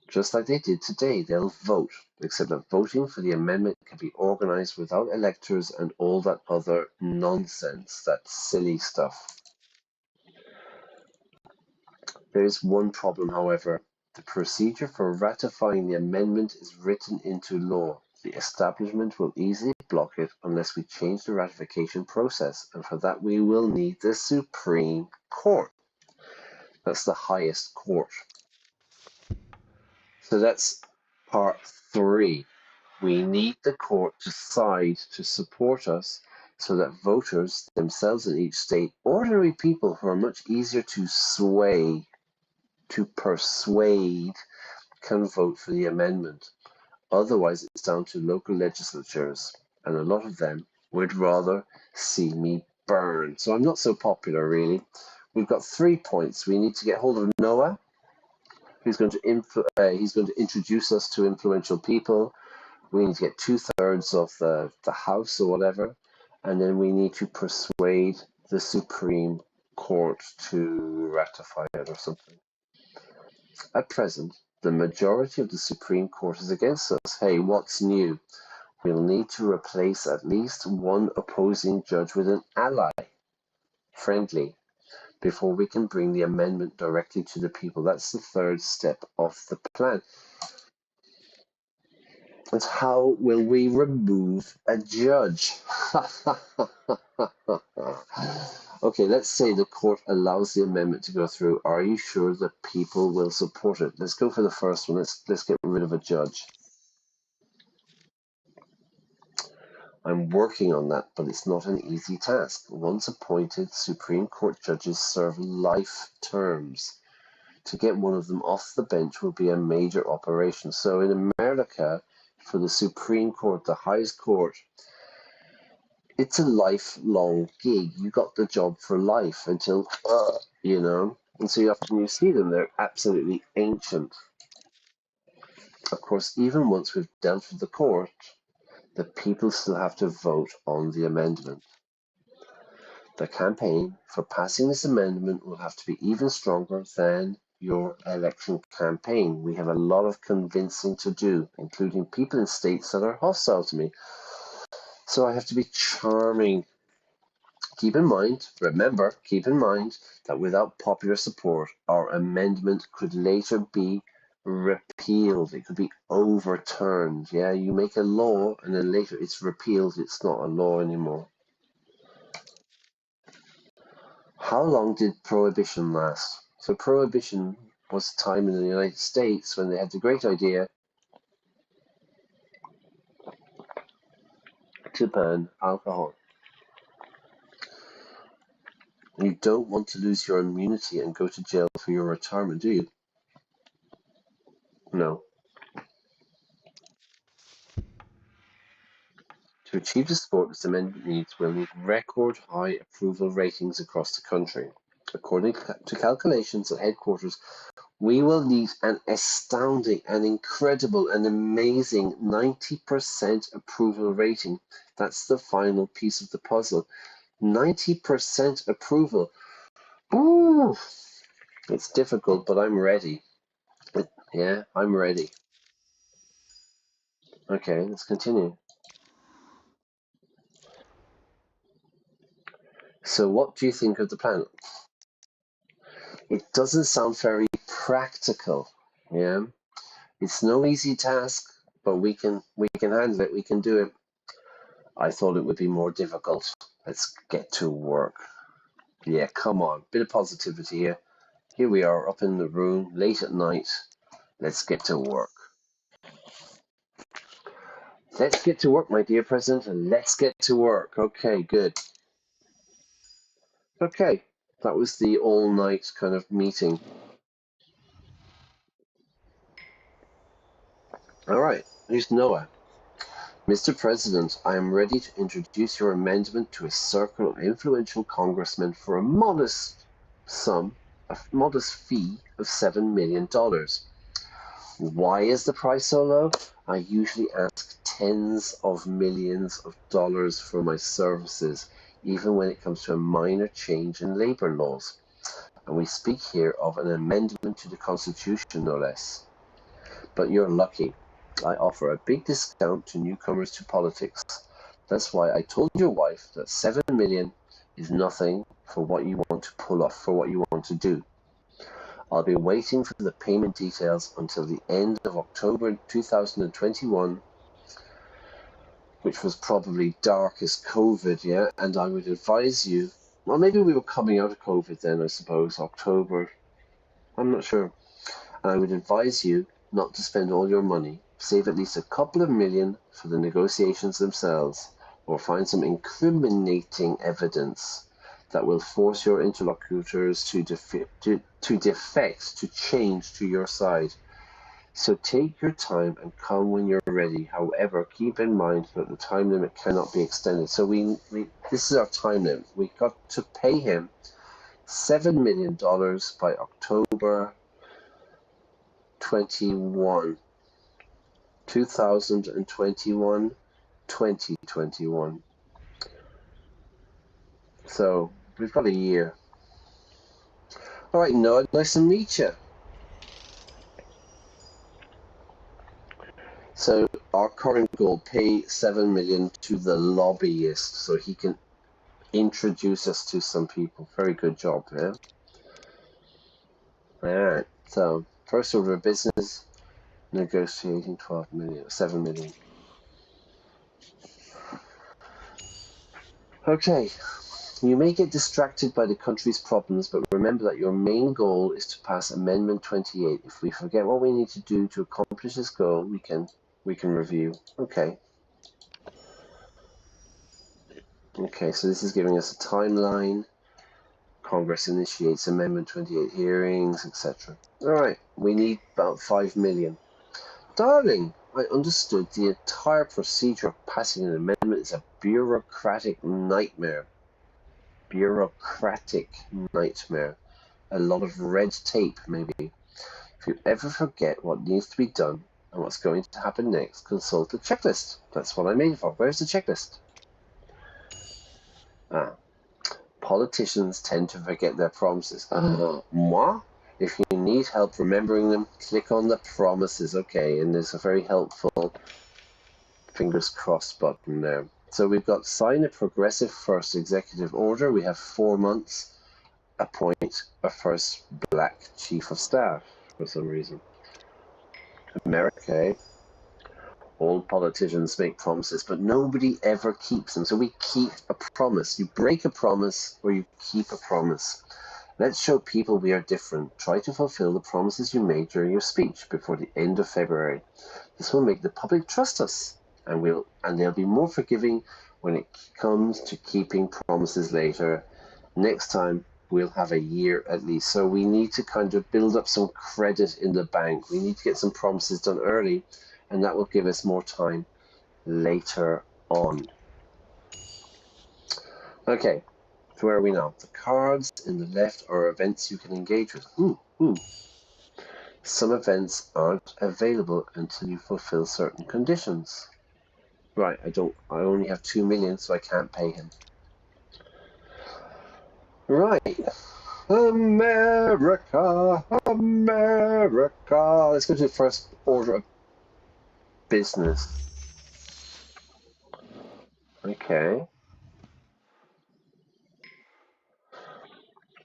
Just like they did today, they'll vote, except that voting for the amendment can be organized without electors and all that other nonsense, that silly stuff. There is one problem, however. The procedure for ratifying the amendment is written into law. The establishment will easily block it unless we change the ratification process, and for that we will need the Supreme Court. That's the highest court. So that's part 3. We need the court to side to support us so that voters themselves in each state, ordinary people who are much easier to sway, to persuade, can vote for the amendment. Otherwise, it's down to local legislatures, and a lot of them would rather see me burn. So I'm not so popular, really. We've got 3 points. We need to get hold of Noah. He's going to introduce us to influential people. We need to get 2/3 of the House or whatever, and then we need to persuade the Supreme Court to ratify it or something. At present, the majority of the Supreme Court is against us. Hey, what's new? We'll need to replace at least one opposing judge with an ally, friendly, before we can bring the amendment directly to the people. That's the third step of the plan. And how will we remove a judge? Okay, let's say the court allows the amendment to go through. Are you sure the people will support it? Let's go for the first one. Let's get rid of a judge. I'm working on that, but it's not an easy task. Once appointed, Supreme Court judges serve life terms. To get one of them off the bench will be a major operation. So in America, for the Supreme Court, the highest court, it's a lifelong gig. You got the job for life until, and so often you see them, they're absolutely ancient. Of course, even once we've dealt with the court, the people still have to vote on the amendment. The campaign for passing this amendment will have to be even stronger than your election campaign. We have a lot of convincing to do, including people in states that are hostile to me. So I have to be charming. Keep in mind that without popular support, our amendment could later be repealed. It could be overturned. Yeah, you make a law and then later it's repealed. It's not a law anymore. How long did Prohibition last? So Prohibition was a time in the United States when they had the great idea to ban alcohol. You don't want to lose your immunity and go to jail for your retirement, do you? No. To achieve the support this amendment needs, we'll need record high approval ratings across the country. According to calculations at headquarters, we will need an astounding, an incredible, an amazing 90% approval rating. That's the final piece of the puzzle. 90% approval. Ooh, it's difficult, but I'm ready. Yeah, I'm ready. Okay, let's continue. So what do you think of the plan? It doesn't sound very practical. Yeah, it's no easy task, but we can handle it. We can do it. I thought it would be more difficult. Let's get to work. Yeah, come on, bit of positivity here. Here we are up in the room late at night. Let's get to work. Let's get to work, my dear President, and let's get to work. Okay, good. Okay, that was the all-night kind of meeting. All right, here's Noah. Mr. President, I am ready to introduce your amendment to a circle of influential congressmen for a modest fee of $7 million. Why is the price so low? I usually ask tens of millions of dollars for my services, even when it comes to a minor change in labor laws. And we speak here of an amendment to the Constitution, no less. But you're lucky. I offer a big discount to newcomers to politics. That's why I told your wife that $7 million is nothing for what you want to pull off, for what you want to do. I'll be waiting for the payment details until the end of October 2021, which was probably dark as COVID, yeah? And I would advise you, well, maybe we were coming out of COVID then, I suppose, October. I'm not sure. And I would advise you not to spend all your money. Save at least a couple of million for the negotiations themselves, or find some incriminating evidence that will force your interlocutors to defect, to change to your side. So take your time and come when you're ready. However, keep in mind that the time limit cannot be extended. So this is our time limit. We got to pay him $7 million by October 2021. 2021, 2021. So we've got a year. All right, Noah, nice to meet you. So our current goal, pay 7 million to the lobbyist so he can introduce us to some people. Very good job, yeah? All right, so first order of business, negotiating 12 million, 7 million. Okay, you may get distracted by the country's problems, but remember that your main goal is to pass Amendment 28. If we forget what we need to do to accomplish this goal, we can review. Okay. Okay, so this is giving us a timeline. Congress initiates Amendment 28 hearings, etc. All right, we need about 5 million. Darling, I understood the entire procedure of passing an amendment is a bureaucratic nightmare. Bureaucratic nightmare. A lot of red tape, maybe. If you ever forget what needs to be done and what's going to happen next, consult the checklist. That's what I made it for. Where's the checklist? Politicians tend to forget their promises. Moi? If you need help remembering them, click on the promises. Okay, and there's a very helpful fingers crossed button there. So we've got sign a progressive first executive order. We have 4 months. Appoint a first black chief of staff for some reason. America, all politicians make promises, but nobody ever keeps them. So we keep a promise. You break a promise or you keep a promise. Let's show people we are different. Try to fulfill the promises you made during your speech before the end of February. This will make the public trust us, and they'll be more forgiving when it comes to keeping promises later. Next time, we'll have a year at least. So we need to kind of build up some credit in the bank. We need to get some promises done early, and that will give us more time later on. Okay, so where are we now? The cards in the left are events you can engage with. Some events aren't available until you fulfill certain conditions. Right, I only have 2 million, so I can't pay him. Right. America, America. Let's go to the first order of business. Okay.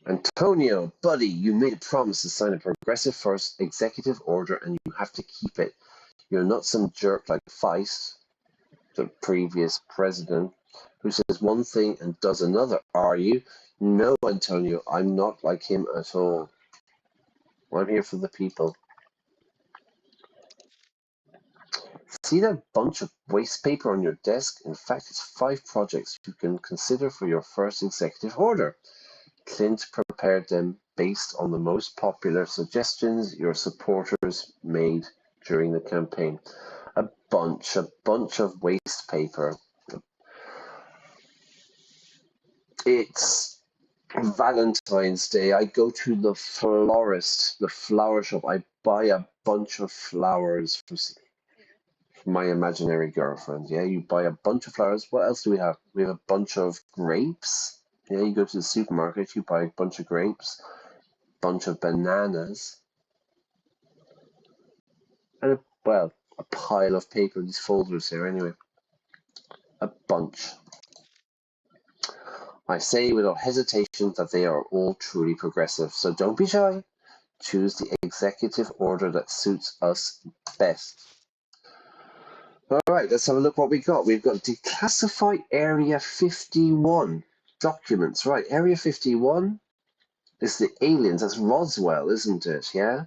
Antonio, buddy, you made a promise to sign a progressive first executive order and you have to keep it. You're not some jerk like Feist, the previous president, who says one thing and does another, are you? No, Antonio, I'm not like him at all. I'm here for the people. See that bunch of waste paper on your desk? In fact, it's 5 projects you can consider for your first executive order. Clint prepared them based on the most popular suggestions your supporters made during the campaign. A bunch of waste paper. It's Valentine's Day. I go to the florist, the flower shop. I buy a bunch of flowers for my imaginary girlfriend. Yeah, you buy a bunch of flowers. What else do we have? We have a bunch of grapes. Yeah, you go to the supermarket, you buy a bunch of grapes, bunch of bananas, and a pile of paper. These folders here, anyway. A bunch. I say without hesitation that they are all truly progressive. So don't be shy. Choose the executive order that suits us best. All right, let's have a look what we got. We've got declassify Area 51 documents. Right, Area 51 is the aliens. That's Roswell, isn't it? Yeah?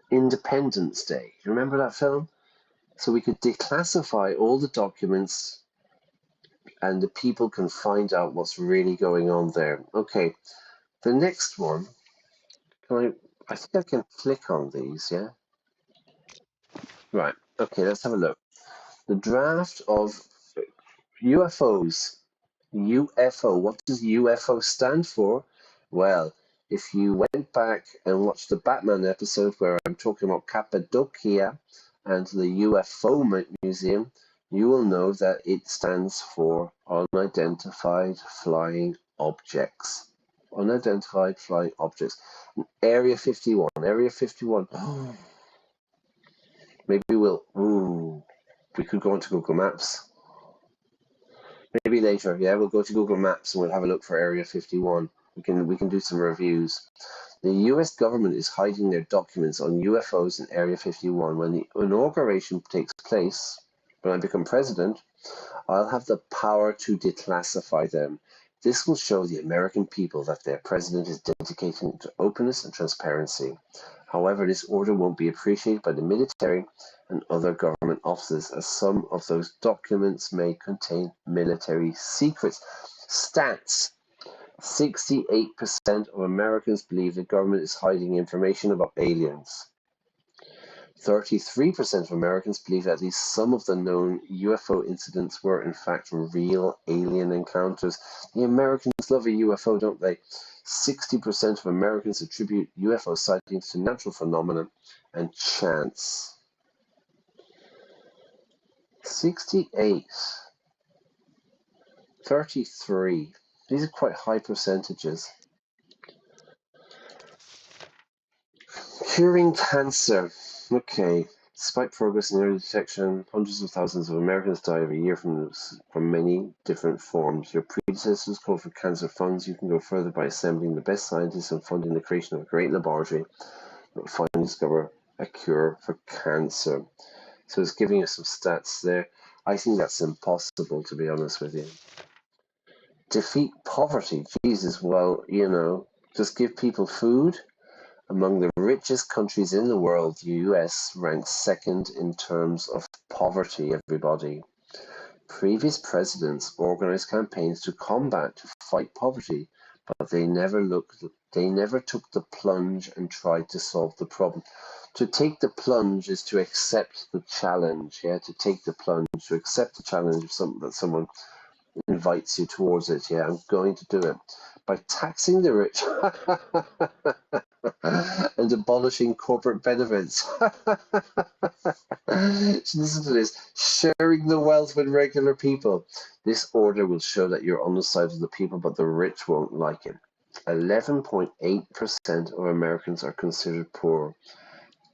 Independence Day. You remember that film? So we could declassify all the documents and the people can find out what's really going on there. Okay, the next one, I think I can click on these, yeah? Right, okay, let's have a look. The draft of UFOs. UFO, what does UFO stand for? Well, if you went back and watched the Batman episode where I'm talking about Cappadocia and the UFO Museum, you will know that it stands for Unidentified Flying Objects. Unidentified Flying Objects. Area 51. Area 51. Maybe we could go into Google Maps. Maybe later, yeah, we'll go to Google Maps and we'll have a look for Area 51. We can do some reviews. The US government is hiding their documents on UFOs in Area 51. When the inauguration takes place, when I become president, I'll have the power to declassify them. This will show the American people that their president is dedicated to openness and transparency. However, this order won't be appreciated by the military and other government offices, as some of those documents may contain military secrets. Stats. 68% of Americans believe the government is hiding information about aliens. 33% of Americans believe at least some of the known UFO incidents were in fact real alien encounters. The Americans love a UFO, don't they? 60% of Americans attribute UFO sightings to natural phenomena and chance. 68. 33. These are quite high percentages. Curing cancer. Okay. Despite progress in early detection, hundreds of thousands of Americans die every year from many different forms. Your predecessors called for cancer funds. You can go further by assembling the best scientists and funding the creation of a great laboratory that will finally discover a cure for cancer. So it's giving us some stats there. I think that's impossible, to be honest with you. Defeat poverty. Jesus, well, just give people food. Among the richest countries in the world, the US ranks second in terms of poverty, everybody. Previous presidents organized campaigns to fight poverty, but they never took the plunge and tried to solve the problem. To take the plunge is to accept the challenge, to take the plunge, to accept the challenge that someone invites you towards it. I'm going to do it by taxing the rich and abolishing corporate benefits. Listen to this: sharing the wealth with regular people. This order will show that you're on the side of the people, but the rich won't like it. 11.8% of Americans are considered poor.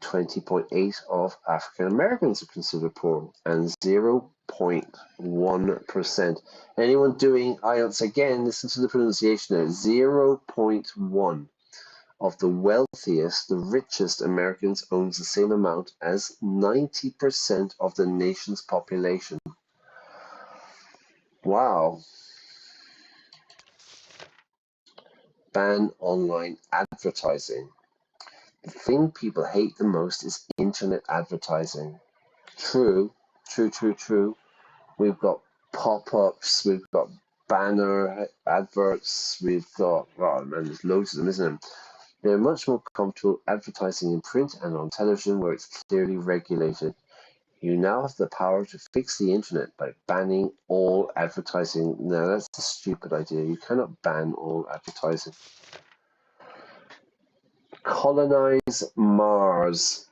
20.8% of African Americans are considered poor, and 0.1%. Anyone doing IELTS again, listen to the pronunciation there. 0.1% of the wealthiest, the richest Americans owns the same amount as 90% of the nation's population. Wow. Ban online advertising. The thing people hate the most is internet advertising. True. We've got pop-ups, we've got banner adverts, we've got, there's loads of them, isn't there? They're much more comfortable advertising in print and on television where it's clearly regulated. You now have the power to fix the internet by banning all advertising. Now, that's a stupid idea. You cannot ban all advertising. Colonize Mars.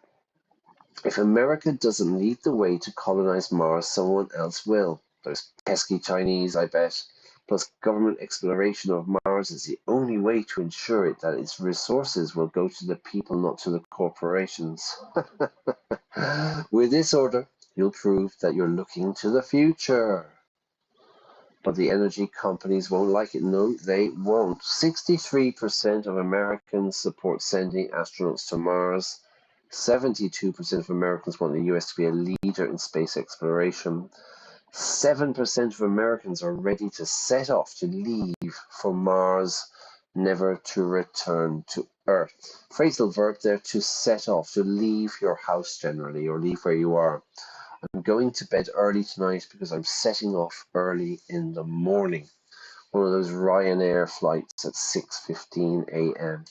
If America doesn't lead the way to colonize Mars, someone else will. Those pesky Chinese, I bet. Plus, government exploration of Mars is the only way to ensure that its resources will go to the people, not to the corporations. With this order, you'll prove that you're looking to the future. But the energy companies won't like it. No, they won't. 63% of Americans support sending astronauts to Mars. 72% of Americans want the US to be a leader in space exploration. 7% of Americans are ready to set off to leave for Mars, never to return to Earth. Phrasal verb there, to set off, to leave your house generally, or leave where you are. I'm going to bed early tonight because I'm setting off early in the morning. One of those Ryanair flights at 6:15 a.m.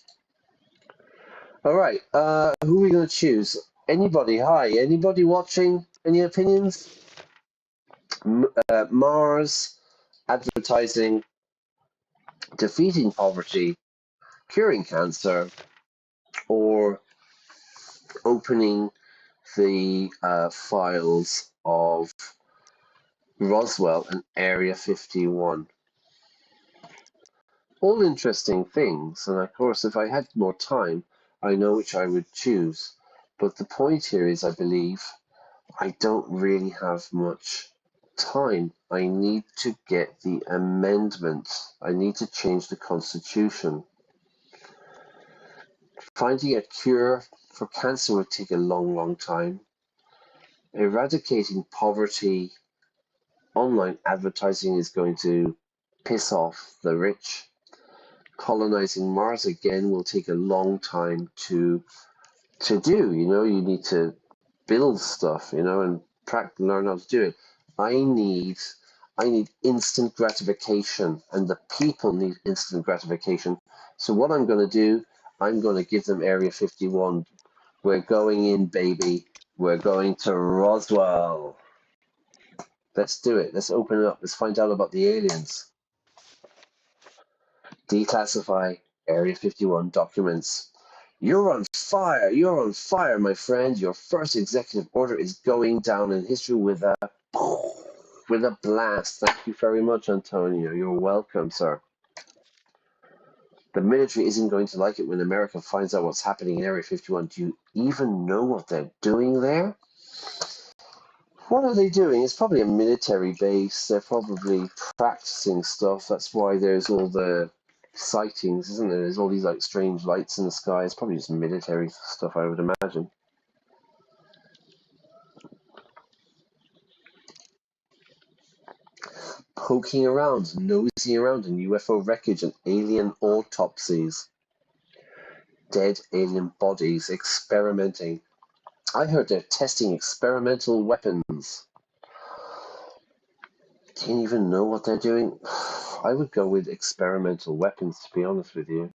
All right, who are we going to choose? Anybody? Hi, anybody watching? Any opinions? Mars, advertising, defeating poverty, curing cancer, or opening the files of Roswell and Area 51. All interesting things, and of course, if I had more time, I know which I would choose. But the point here is, I believe, I don't really have much time. I need to get the amendment. I need to change the Constitution. Finding a cure for cancer would take a long, long time. Eradicating poverty, online advertising is going to piss off the rich. Colonizing Mars again will take a long time to do. You need to build stuff, and learn how to do it. I need instant gratification, and the people need instant gratification. So what I'm going to do, I'm going to give them Area 51. We're going in, baby. We're going to Roswell. Let's do it. Let's open it up. Let's find out about the aliens. Declassify Area 51 documents. You're on fire. You're on fire, my friend. Your first executive order is going down in history with a blast. Thank you very much, Antonio. You're welcome, sir. The military isn't going to like it when America finds out what's happening in Area 51. Do you even know what they're doing there? What are they doing? It's probably a military base. They're probably practicing stuff. That's why there's all the sightings, isn't there? There's all these like strange lights in the sky. It's probably just military stuff, I would imagine. Poking around, nosing around in UFO wreckage and alien autopsies. Dead alien bodies, experimenting. I heard they're testing experimental weapons. Do you even know what they're doing? I would go with experimental weapons, to be honest with you.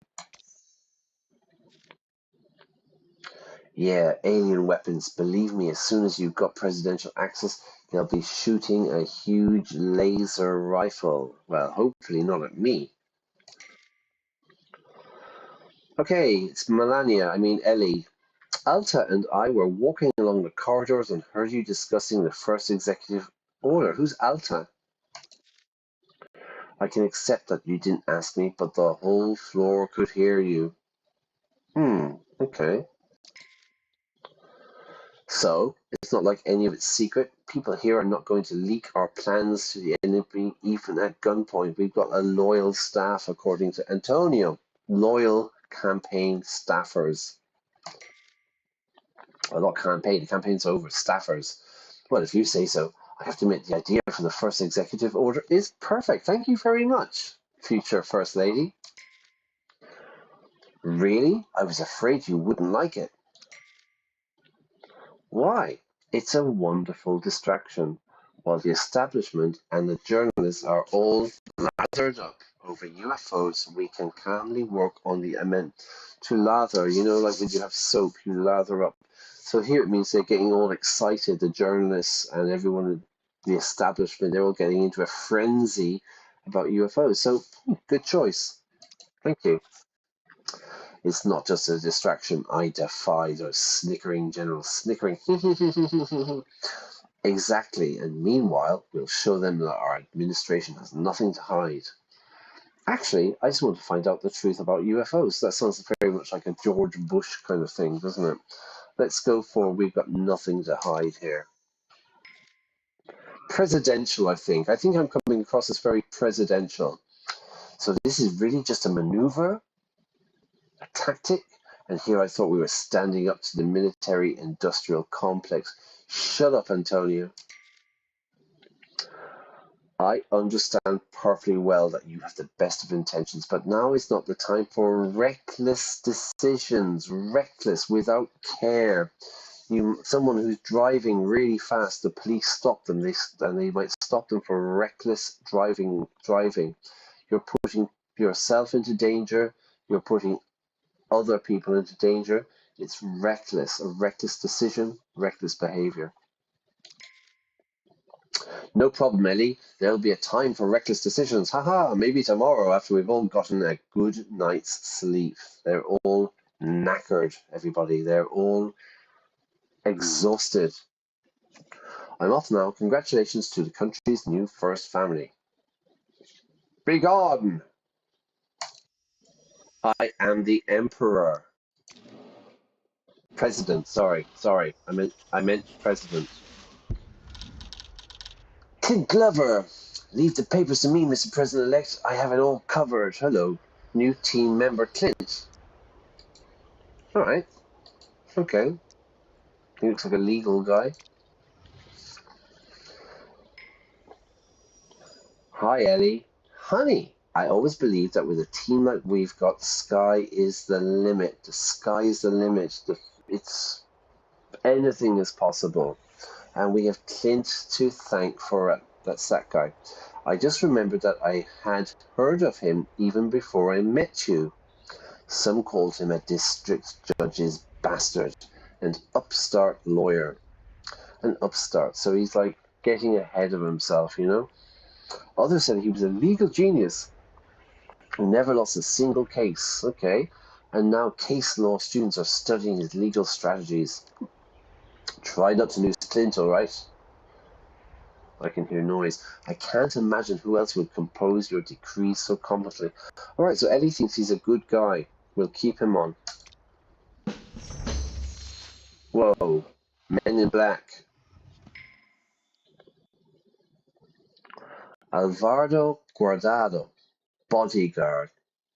Yeah, alien weapons. Believe me, as soon as you've got presidential access, they'll be shooting a huge laser rifle. Well, hopefully not at me. Okay, it's Ellie. Alta and I were walking along the corridors and heard you discussing the first executive order. Who's Alta? I can accept that you didn't ask me, but the whole floor could hear you. Okay. So, it's not like any of it's secret. People here are not going to leak our plans to the enemy, even at gunpoint. We've got a loyal staff, according to Antonio. Loyal campaign staffers. Well, not campaign. The campaign's over. Staffers. Well, if you say so. I have to admit, the idea for the first executive order is perfect. Thank you very much, future First Lady. Really? I was afraid you wouldn't like it. Why? It's a wonderful distraction. While the establishment and the journalists are all lathered up over UFOs, we can calmly work on the amendment. To lather, like when you have soap, you lather up. So here it means they're getting all excited, the journalists and everyone in the establishment, they're all getting into a frenzy about UFOs. So, good choice. Thank you. It's not just a distraction. I defy those snickering generals. Snickering. Exactly. And meanwhile, we'll show them that our administration has nothing to hide. Actually, I just want to find out the truth about UFOs. That sounds very much like a George Bush kind of thing, doesn't it? Let's go for we've got nothing to hide here. Presidential, I think. I think I'm coming across as very presidential. So this is really just a maneuver, a tactic, and here I thought we were standing up to the military-industrial complex. Shut up, Antonio. I understand perfectly well that you have the best of intentions, but now is not the time for reckless decisions. Reckless, without care. Someone who's driving really fast, the police stop them, and they might stop them for reckless driving. You're putting yourself into danger. You're putting other people into danger. It's reckless, a reckless decision, reckless behavior. No problem, Ellie. There'll be a time for reckless decisions. Haha, maybe tomorrow after we've all gotten a good night's sleep. They're all knackered, everybody. They're all exhausted. I'm off now. Congratulations to the country's new first family. Be gone! I am the Emperor. President, sorry. I meant president. Clint Glover! Leave the papers to me, Mr. President-elect. I have it all covered. Hello, new team member Clint. All right. Okay. He looks like a legal guy. Hi, Ellie. Honey, I always believe that with a team like we've got, sky is the limit. The sky is the limit. It's anything is possible. And we have Clint to thank for it. That's that guy. I just remembered that I had heard of him even before I met you. Some called him a district judge's bastard, an upstart lawyer. An upstart. So he's like getting ahead of himself, you know? Others said he was a legal genius who never lost a single case. Okay. And now case law students are studying his legal strategies. Try not to lose Clint, all right? I can hear noise. I can't imagine who else would compose your decrees so competently. All right, so Eddie thinks he's a good guy. We'll keep him on. Whoa, Men in Black. Alvaro Guardado, bodyguard.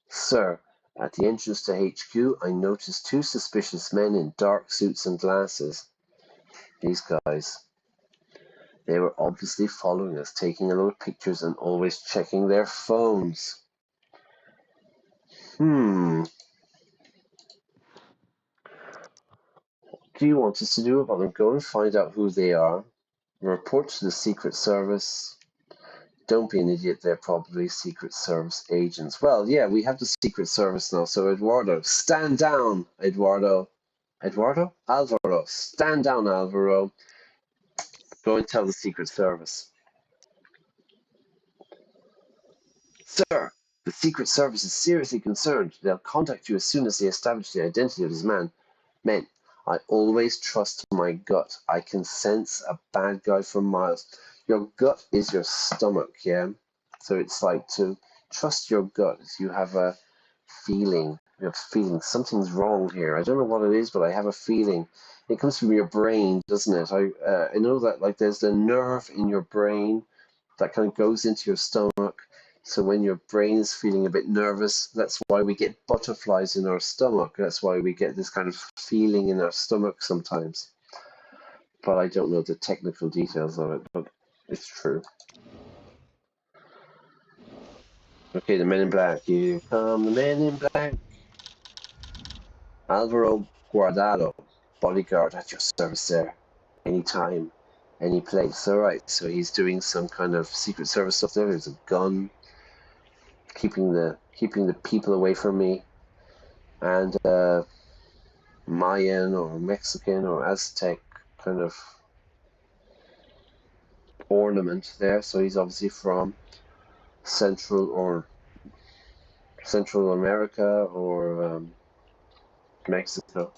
Sir, at the entrance to HQ, I noticed two suspicious men in dark suits and glasses. These guys. They were obviously following us, taking a lot of pictures and always checking their phones. Do you want us to do about them? Go and find out who they are. Report to the Secret Service. Don't be an idiot, they're probably Secret Service agents. Well, yeah, we have the Secret Service now, so Eduardo, stand down, Eduardo. Eduardo? Alvaro, stand down, Alvaro. Go and tell the Secret Service. Sir, the Secret Service is seriously concerned. They'll contact you as soon as they establish the identity of these men. I always trust my gut. I can sense a bad guy from miles. Your gut is your stomach, yeah? So it's like to trust your gut. You have a feeling. You have a feeling something's wrong here. I don't know what it is, but I have a feeling. It comes from your brain, doesn't it? I know that like there's the nerve in your brain that kind of goes into your stomach. So when your brain is feeling a bit nervous, that's why we get butterflies in our stomach. That's why we get this kind of feeling in our stomach sometimes. But I don't know the technical details of it, but it's true. Okay, the Men in Black. Here come the Men in Black. Alvaro Guardado, bodyguard at your service there. Anytime, any place. All right, so he's doing some kind of Secret Service stuff there. There's a gun. Keeping the people away from me, and Mayan or Mexican or Aztec kind of ornament there. So he's obviously from Central America or Mexico.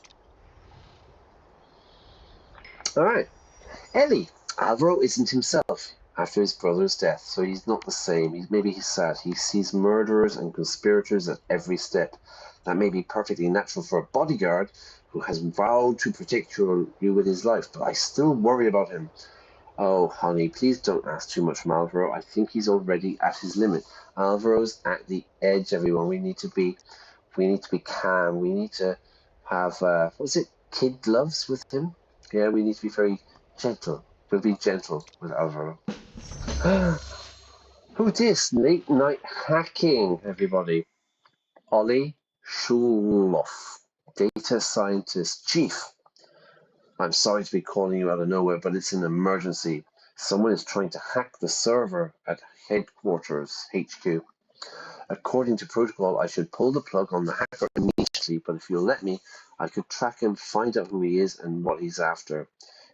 All right, Ellie. Alvaro isn't himself after his brother's death, so he's not the same. Maybe he's sad. He sees murderers and conspirators at every step. That may be perfectly natural for a bodyguard who has vowed to protect you with his life, but I still worry about him. Oh, honey, please don't ask too much from Alvaro. I think he's already at his limit. Alvaro's at the edge, everyone. We need to be calm. We need to have kid gloves with him? Yeah, we need to be very gentle. We'll be gentle with Alvaro. Who this? Late night hacking, everybody. Ollie Schulhoff, data scientist chief. I'm sorry to be calling you out of nowhere, but it's an emergency. Someone is trying to hack the server at headquarters, HQ. According to protocol, I should pull the plug on the hacker immediately, but if you'll let me, I could track him, find out who he is and what he's after.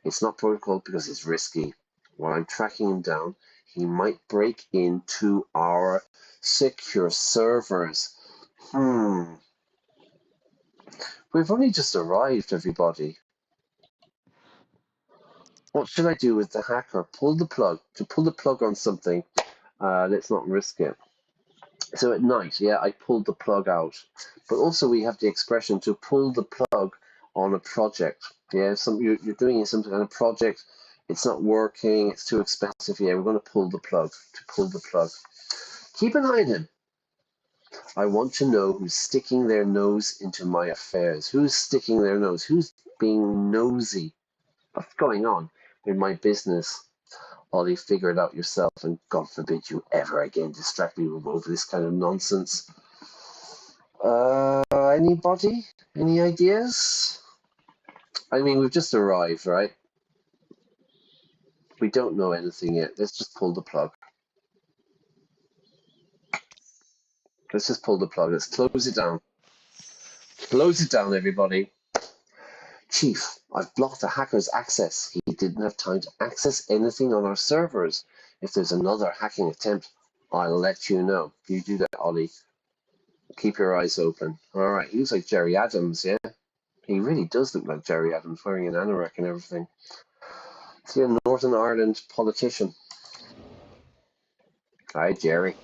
It's not protocol because it's risky. while I'm tracking him down, he might break into our secure servers. We've only just arrived, everybody. What should I do with the hacker? Pull the plug. To pull the plug on something, let's not risk it. So at night, yeah, I pulled the plug out. But also we have the expression to pull the plug on a project. Yeah, you're doing some kind of project, it's not working, it's too expensive. Yeah, we're going to pull the plug. To pull the plug. Keep an eye on him. I want to know who's sticking their nose into my affairs. Who's sticking their nose? Who's being nosy? What's going on in my business? Ollie, figure it out yourself, and God forbid you ever again distract me over this kind of nonsense. Anybody? Any ideas? I mean, we've just arrived, right? We don't know anything yet. Let's just pull the plug. Let's just pull the plug. Let's close it down. Close it down, everybody. Chief, I've blocked the hacker's access. He didn't have time to access anything on our servers. If there's another hacking attempt, I'll let you know. You do that, Ollie. Keep your eyes open. All right, he looks like Jerry Adams, yeah? He really does look like Jerry Adams, wearing an anorak and everything. Is he a Northern Ireland politician? Hi, Jerry.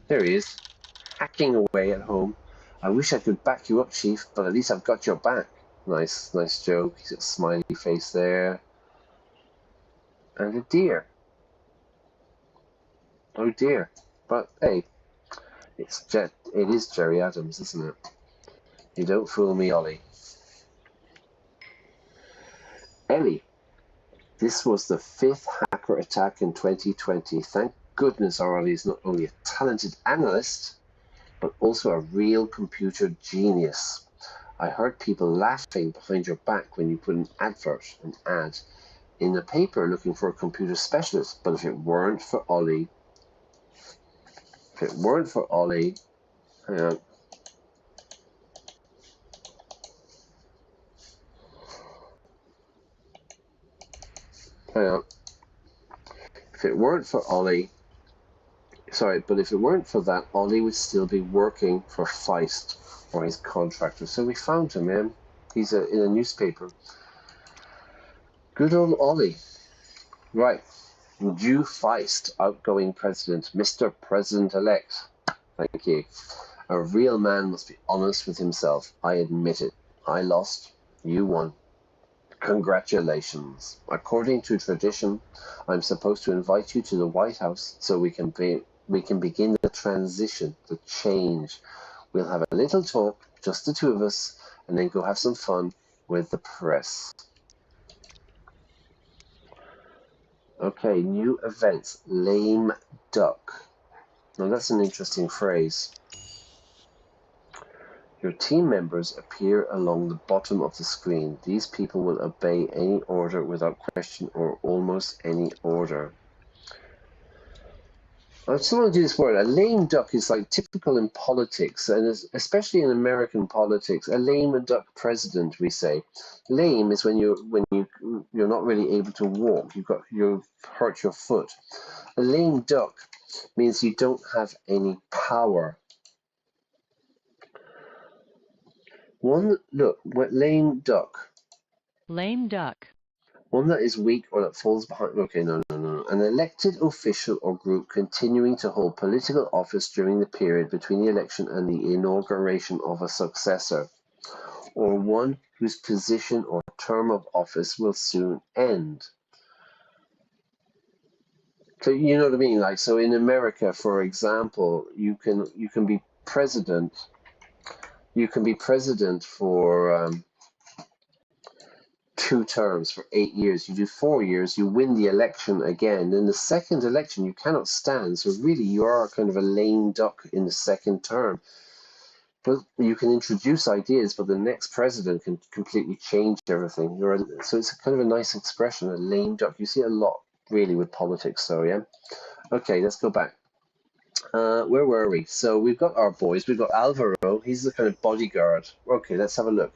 There he is, hacking away at home. I wish I could back you up, Chief, but at least I've got your back. Nice joke. He's got a smiley face there. And a deer. Oh dear. But hey, it is Jerry Adams, isn't it? You don't fool me, Ollie. Ellie, this was the 5th hacker attack in 2020. Thank goodness Ollie is not only a talented analyst, but also a real computer genius. I heard people laughing behind your back when you put an ad in the paper looking for a computer specialist. But if it weren't for Ollie, hang on. If it weren't for that, Ollie would still be working for Feist or his contractor. So we found him, man. He's in a newspaper. Good old Ollie. Right. Due Feist, outgoing president, Mr. President-elect. Thank you. A real man must be honest with himself. I admit it. I lost. You won. Congratulations. According to tradition, I'm supposed to invite you to the White House so we can begin the transition, the change. We'll have a little talk, just the two of us, and then go have some fun with the press. Okay, new events. Lame duck. Now that's an interesting phrase. Your team members appear along the bottom of the screen. These people will obey any order without question or almost any order. I still want to do this word. A lame duck is like typical in politics, and especially in American politics. A lame duck president, we say. Lame is when you're not really able to walk. You've hurt your foot. A lame duck means you don't have any power. Lame duck. Lame duck. One that is weak or that falls behind. Okay, no. An elected official or group continuing to hold political office during the period between the election and the inauguration of a successor, or one whose position or term of office will soon end. So you know what I mean? Like, so in America, for example, you can be president. You can be president for 2 terms for 8 years. You do 4 years, you win the election again. In the second election, you cannot stand. So really, you are kind of a lame duck in the second term. But you can introduce ideas, but the next president can completely change everything. So it's kind of a nice expression, a lame duck. You see a lot, really, with politics. So yeah. Okay, let's go back. Where were we? So we've got our boys. We've got Alvaro. He's the kind of bodyguard. Okay, let's have a look.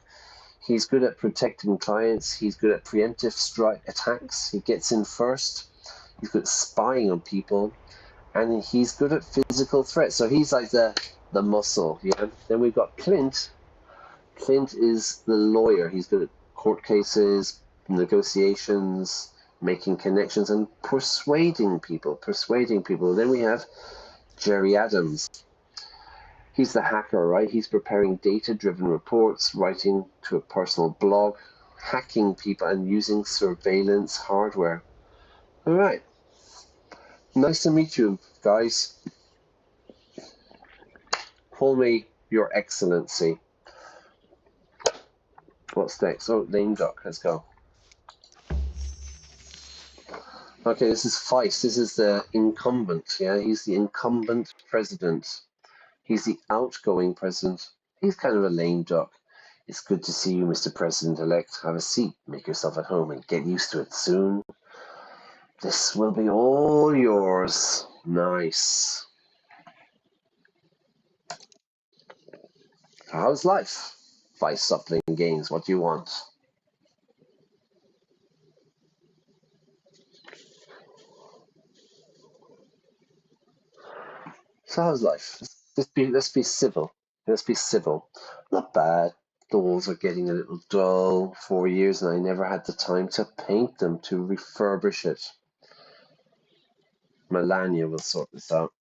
He's good at protecting clients. He's good at preemptive strike attacks. He gets in first. He's good at spying on people. And he's good at physical threats. So he's like the muscle. Yeah. Then we've got Clint. Clint is the lawyer. He's good at court cases, negotiations, making connections, and persuading people. Then we have Jerry Adams. He's the hacker, right? He's preparing data-driven reports, writing to a personal blog, hacking people, and using surveillance hardware. All right. Nice to meet you, guys. Call me Your Excellency. What's next? Oh, name duck. Let's go. Okay, this is Feist. This is the incumbent. Yeah, he's the incumbent president. He's the outgoing president. He's kind of a lame duck. It's good to see you, Mr. President-elect. Have a seat, make yourself at home, and get used to it soon. This will be all yours. Nice. How's life? Feist, stop playing games. What do you want? So how's life? Let's be civil. Let's be civil. Not bad. The walls are getting a little dull. 4 years and I never had the time to paint them, to refurbish it. Melania will sort this out.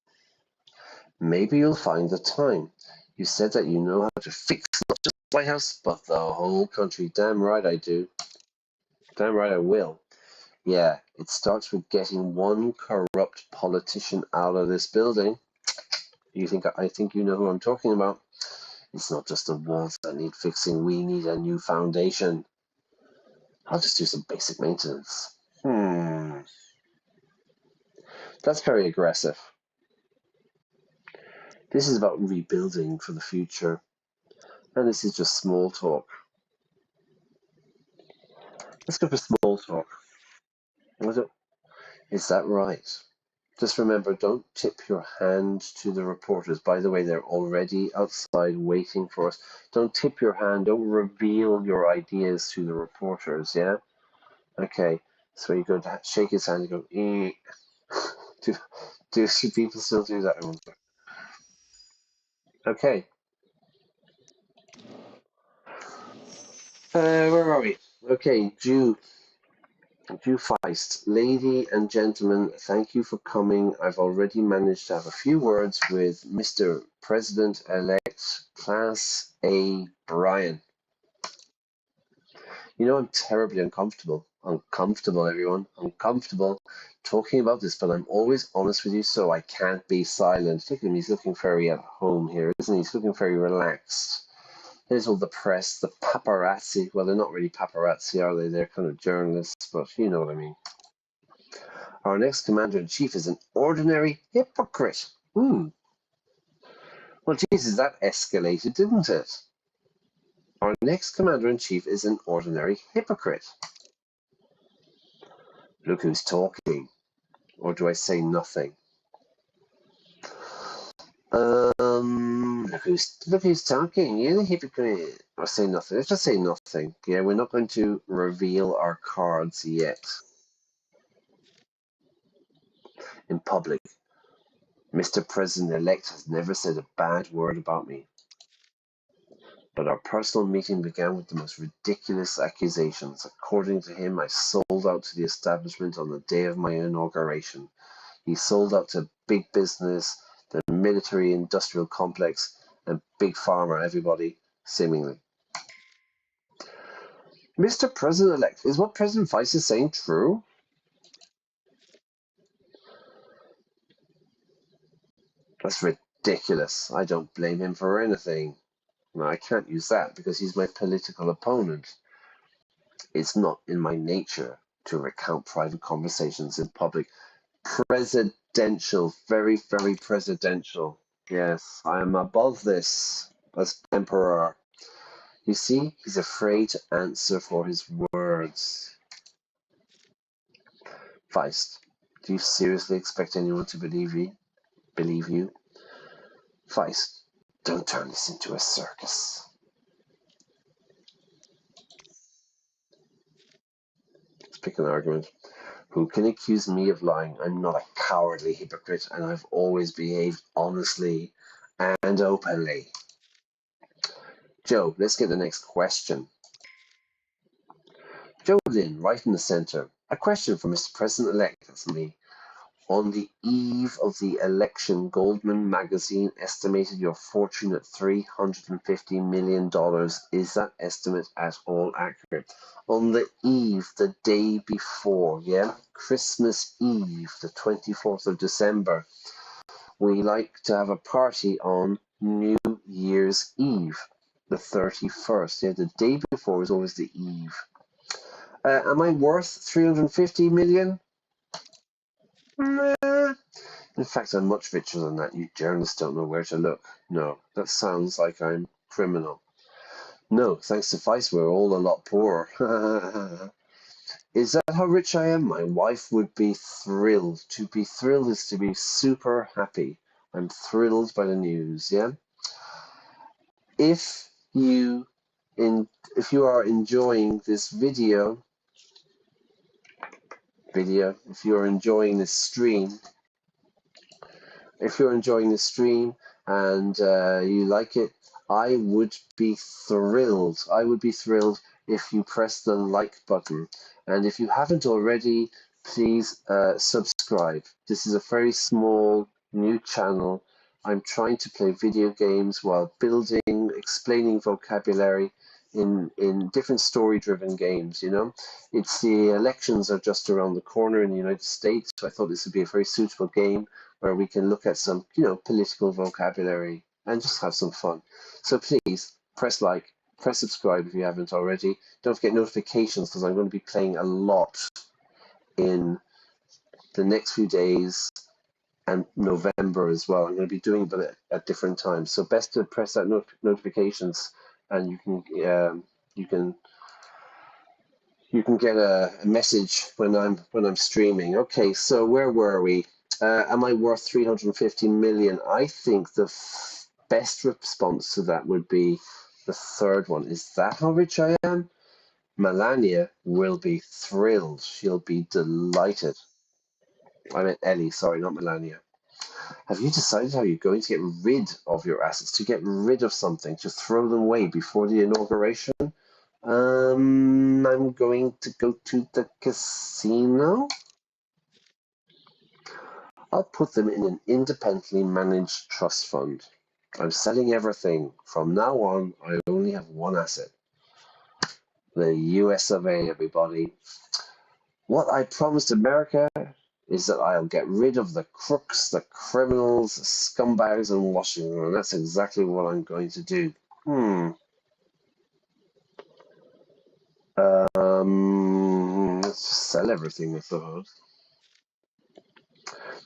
Maybe you'll find the time. You said that you know how to fix not just the White House, but the whole country. Damn right I do. Damn right I will. Yeah, it starts with getting one corrupt politician out of this building. I think you know who I'm talking about. It's not just the walls that need fixing. We need a new foundation. I'll just do some basic maintenance. That's very aggressive. This is about rebuilding for the future. And this is just small talk. Let's go for small talk. Is that right? Just remember, don't tip your hand to the reporters. By the way, they're already outside waiting for us. Don't tip your hand. Don't reveal your ideas to the reporters, yeah? Okay, so you go to shake his hand and go, eh. do people still do that? I wonder. Okay. Where are we? Okay, Jew Feist. Lady and gentlemen, thank you for coming. I've already managed to have a few words with Mr. President-elect Class A Brian. You know, I'm terribly uncomfortable. Uncomfortable, everyone. Uncomfortable talking about this, but I'm always honest with you, so I can't be silent. Look at him. He's looking very at home here, isn't he? He's looking very relaxed. There's all the press, the paparazzi. Well, they're not really paparazzi, are they? They're kind of journalists, but you know what I mean. Our next commander-in-chief is an ordinary hypocrite. Well, Jesus, that escalated, didn't it? Our next commander-in-chief is an ordinary hypocrite. Look who's talking. Or do I say nothing? Look who's talking. You're the hypocrite. Or say nothing. Let's just say nothing. Yeah, we're not going to reveal our cards yet. In public, Mr. President-elect has never said a bad word about me. But our personal meeting began with the most ridiculous accusations. According to him, I sold out to the establishment on the day of my inauguration. He sold out to big business, the military-industrial complex, and big pharma, everybody, seemingly. Mr. President-elect, is what President Feist is saying true? That's ridiculous. I don't blame him for anything. No, I can't use that because he's my political opponent. It's not in my nature to recount private conversations in public. Presidential, very, very presidential. Yes, I am above this as emperor. You see, he's afraid to answer for his words. Feist, do you seriously expect anyone to believe you? Feist, don't turn this into a circus. Just pick an argument. Who can accuse me of lying? I'm not a cowardly hypocrite, and I've always behaved honestly and openly. Joe, let's get the next question. Joe Lynn, right in the center. A question for Mr. President-elect, that's me. On the eve of the election, Goldman magazine estimated your fortune at $350 million. Is that estimate at all accurate? On the eve, the day before, yeah? Christmas Eve, the 24th of December. We like to have a party on New Year's Eve, the 31st. Yeah, the day before is always the eve. Am I worth 350 million? Nah. In fact, I'm much richer than that. You journalists don't know where to look. No, that sounds like I'm criminal. No, thanks to Vice, we're all a lot poorer. Is that how rich I am? My wife would be thrilled. To be thrilled is to be super happy. I'm thrilled by the news, yeah? If you are enjoying this video, if you're enjoying this stream, and you like it, I would be thrilled. I would be thrilled if you press the like button. And if you haven't already, please subscribe. This is a very small new channel. I'm trying to play video games while explaining vocabulary in different story-driven games, you know. It's the elections are just around the corner in the United States, so I thought this would be a very suitable game where we can look at some, political vocabulary and just have some fun. So please press like, press subscribe if you haven't already. Don't forget notifications, because I'm going to be playing a lot in the next few days and November as well. I'm going to be doing it at different times. So best to press that notifications, and you can get a message when I'm streaming. Okay, so where were we? Am I worth 350 million? I think the best response to that would be the third one. Is that how rich I am? Melania will be thrilled. She'll be delighted. I meant Ellie, sorry, not Melania. Have you decided how you're going to get rid of your assets, to get rid of something, to throw them away before the inauguration? I'm going to go to the casino. I'll put them in an independently managed trust fund. I'm selling everything. From now on, I only have one asset. The US of A, everybody. What I promised America is that I'll get rid of the crooks, the criminals, the scumbags in Washington, and that's exactly what I'm going to do. Let's just sell everything, I thought.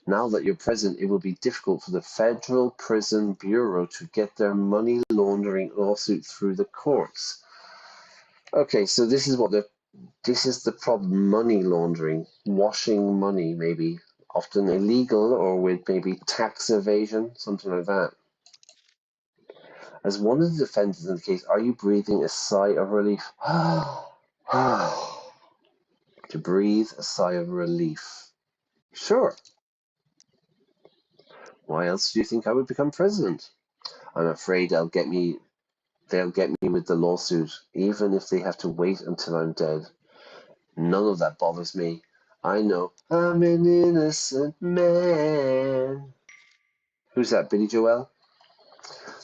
Now that you're president, it will be difficult for the Federal Prison Bureau to get their money laundering lawsuit through the courts. Okay, so this is the problem: money laundering, washing money, maybe often illegal or with maybe tax evasion, something like that. As one of the defendants in the case, are you breathing a sigh of relief? To breathe a sigh of relief. Sure. Why else do you think I would become president? I'm afraid they'll get me with the lawsuit, even if they have to wait until I'm dead. None of that bothers me. I know I'm an innocent man. Who's that, Billy Joel?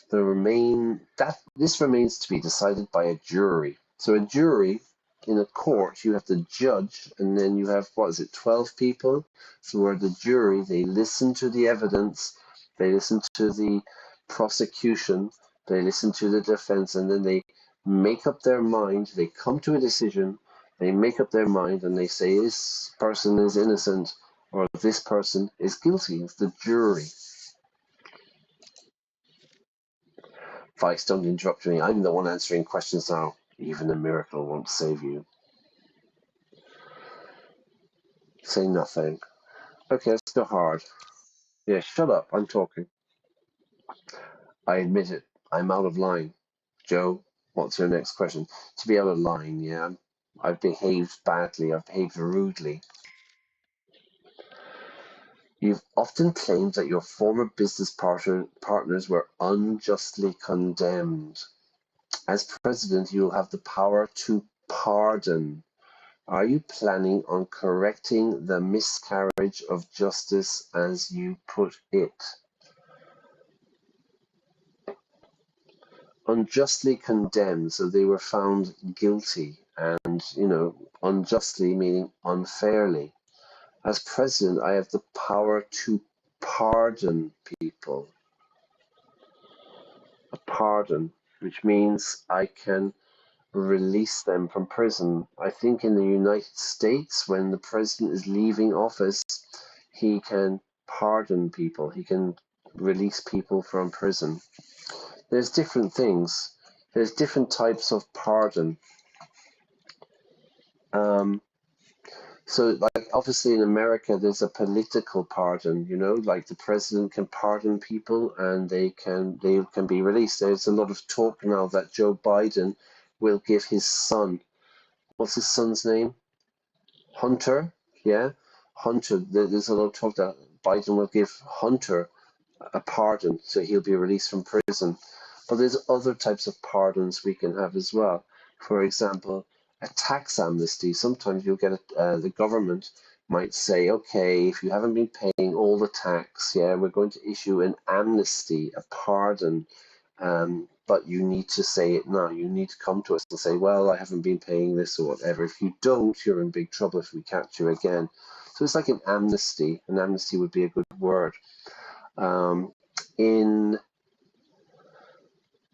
This remains to be decided by a jury. So a jury, in a court, you have the judge, and then you have, 12 people who are the jury. They listen to the evidence, they listen to the prosecution, they listen to the defense, and then they make up their mind. They come to a decision, they make up their mind, and they say this person is innocent or this person is guilty. It's the jury. Vice, don't interrupt me. I'm the one answering questions now. Even a miracle won't save you. Say nothing. Okay, let's go hard. Yeah, shut up. I'm talking. I admit it. I'm out of line. Joe, what's your next question? To be out of line, yeah. I've behaved badly, I've behaved rudely. You've often claimed that your former business partners were unjustly condemned. As president, you will have the power to pardon. Are you planning on correcting the miscarriage of justice, as you put it? Unjustly condemned, so they were found guilty, and unjustly meaning unfairly. As president, I have the power to pardon people. A pardon, which means I can release them from prison. I think in the United States, when the president is leaving office, he can pardon people. He can release people from prison. There's different things. There's different types of pardon. So, like, obviously in America, there's a political pardon, like the president can pardon people and they can be released. There's a lot of talk now that Joe Biden will give his son, what's his son's name? Hunter, yeah? Hunter, there's a lot of talk that Biden will give Hunter a pardon, so he'll be released from prison. But there's other types of pardons we can have as well. For example, a tax amnesty. Sometimes you'll get the government might say, okay, if you haven't been paying all the tax, we're going to issue an amnesty, a pardon. But you need to say it now. You need to come to us and say, well, I haven't been paying this or whatever. If you don't, you're in big trouble if we catch you again. So it's like an amnesty. An amnesty would be a good word. In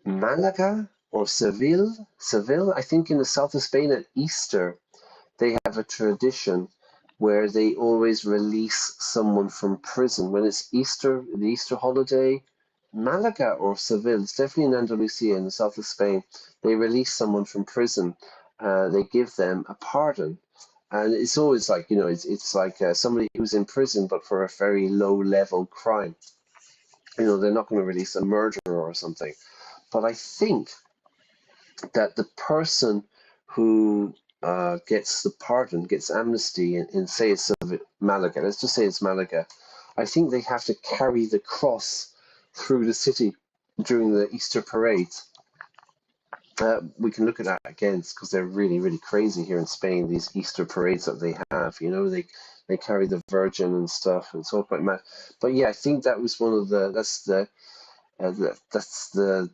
Malaga or Seville, I think in the south of Spain at Easter, they have a tradition where they always release someone from prison. When it's Easter, the Easter holiday, Malaga or Seville, it's definitely in Andalusia in the south of Spain, they release someone from prison. They give them a pardon. And it's always like, it's like somebody who's in prison, but for a very low level crime. They're not going to release a murderer or something. But I think that the person who gets the pardon, gets amnesty in say it's Malaga, let's just say it's Malaga, I think they have to carry the cross through the city during the Easter parade. We can look at that again because they're really, really crazy here in Spain, these Easter parades that they have. They carry the Virgin and stuff, and it's all quite mad. But yeah, I think that was that's the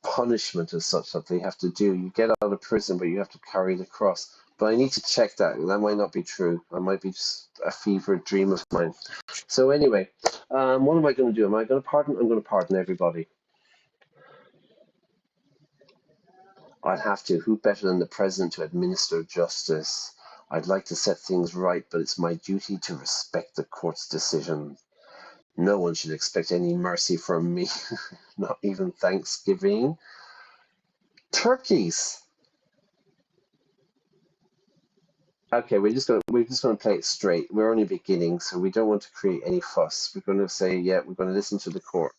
punishment as such that they have to do. You get out of prison, but you have to carry the cross. But I need to check that. That might not be true. That might be just a fevered dream of mine. So anyway, what am I going to do? Am I going to pardon? I'm going to pardon everybody. I'd have to. Who better than the president to administer justice? I'd like to set things right, but it's my duty to respect the court's decision. No one should expect any mercy from me, not even Thanksgiving. Turkeys. Okay, we're just gonna play it straight. We're only beginning, so we don't want to create any fuss. We're going to say, yeah, we're going to listen to the court.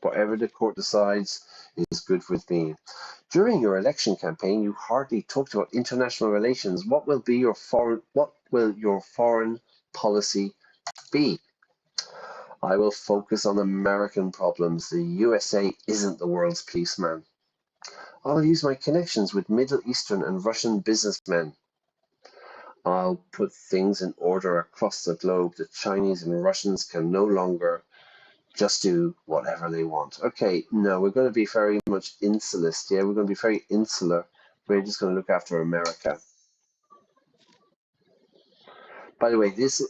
Whatever the court decides is good with me. During your election campaign, you hardly talked about international relations. What will your foreign policy be? I will focus on American problems. The USA isn't the world's policeman. I'll use my connections with Middle Eastern and Russian businessmen. I'll put things in order across the globe. The Chinese and Russians can no longer just do whatever they want. Okay, no, we're going to be very much insularist. Yeah, we're going to be very insular. We're just going to look after America. By the way, this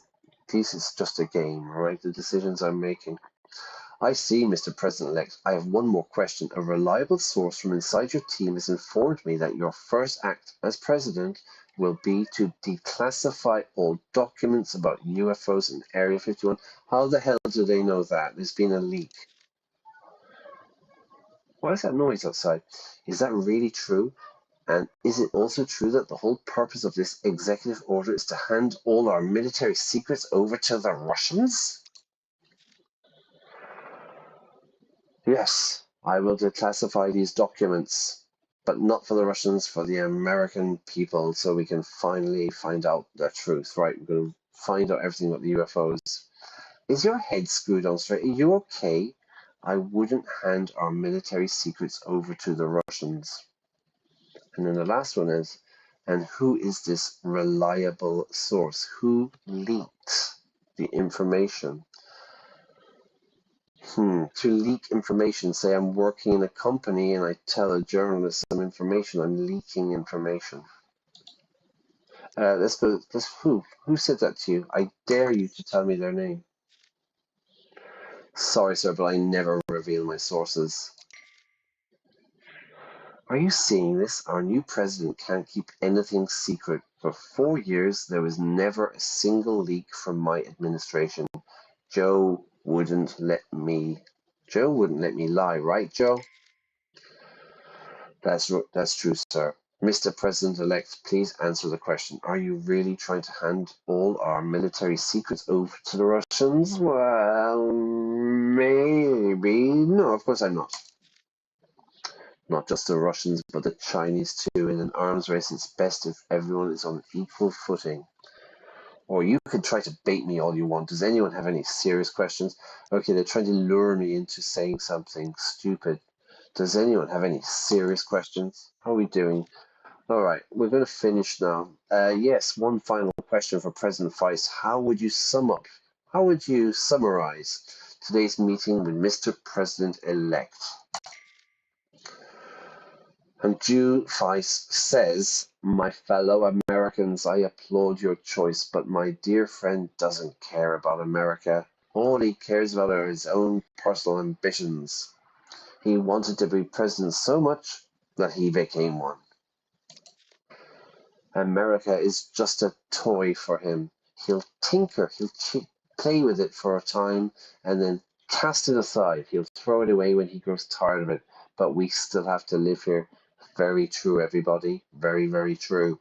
is just a game, right? The decisions I'm making. I see, Mr. President-elect. I have one more question. A reliable source from inside your team has informed me that your first act as president will be to declassify all documents about UFOs in Area 51. How the hell do they know that? There's been a leak. What is that noise outside? Is that really true? And is it also true that the whole purpose of this executive order is to hand all our military secrets over to the Russians? Yes, I will declassify these documents. but not for the Russians, for the American people, so we can finally find out the truth. Right, we're going to find out everything about the UFOs. Is your head screwed on straight? Are you okay? I wouldn't hand our military secrets over to the Russians. And then the last one is, and who is this reliable source? Who leaked the information? To leak information, say I'm working in a company and I tell a journalist some information, I'm leaking information. Let's go, who said that to you? I dare you to tell me their name. Sorry, sir, but I never reveal my sources. Are you seeing this? Our new president can't keep anything secret. For 4 years, there was never a single leak from my administration. Joe wouldn't let me lie, right, Joe? That's true, sir. Mr. President-elect, please answer the question. Are you really trying to hand all our military secrets over to the Russians? Well, maybe. No, of course I'm not. Not just the Russians, but the Chinese too. In an arms race, it's best if everyone is on equal footing. Or you can try to bait me all you want. Does anyone have any serious questions? Okay, they're trying to lure me into saying something stupid. Does anyone have any serious questions? How are we doing? All right, we're going to finish now. Yes, one final question for President Weiss. How would you summarize today's meeting with Mr. President-elect? And Jew Weiss says, my fellow Americans, I applaud your choice, but my dear friend doesn't care about America. All he cares about are his own personal ambitions. He wanted to be president so much that he became one. America is just a toy for him. He'll tinker, he'll play with it for a time and then cast it aside. He'll throw it away when he grows tired of it. But we still have to live here. Very true, everybody. Very, very true.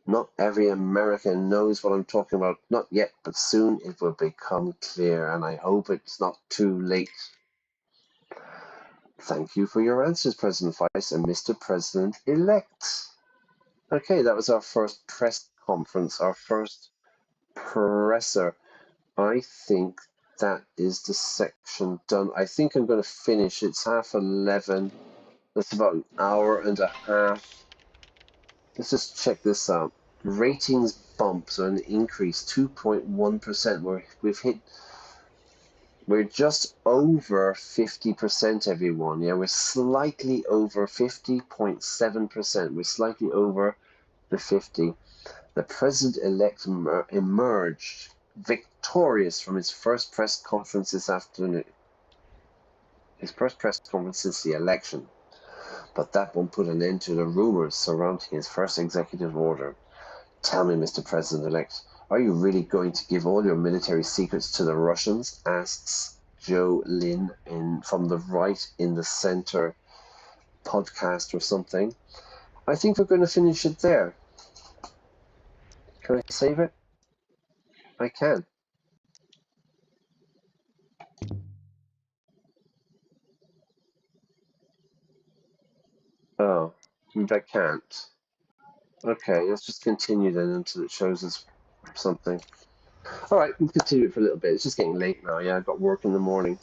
Not every American knows what I'm talking about. Not yet, but soon it will become clear, and I hope it's not too late. Thank you for your answers, President Weiss and Mr. President-elect. Okay, that was our first press conference, our first presser. I think that is the section done. I think I'm going to finish. It's 11:30. That's about an hour and a half. Let's just check this out. Ratings bumps are an increase, 2.1%. We're just over 50%, everyone. Yeah, we're slightly over 50.7%. We're slightly over the 50. The president-elect emerged victorious from his first press conference this afternoon. His first press conference since the election. But that won't put an end to the rumors surrounding his first executive order. Tell me, Mr. President-elect, are you really going to give all your military secrets to the Russians? Asks Joe Lynn from the Right in the Center podcast or something. I think we're going to finish it there. Can I save it? I can. Oh, I can't. Okay, let's just continue then until it shows us something. All right, we'll continue it for a little bit. It's just getting late now. Yeah, I've got work in the morning.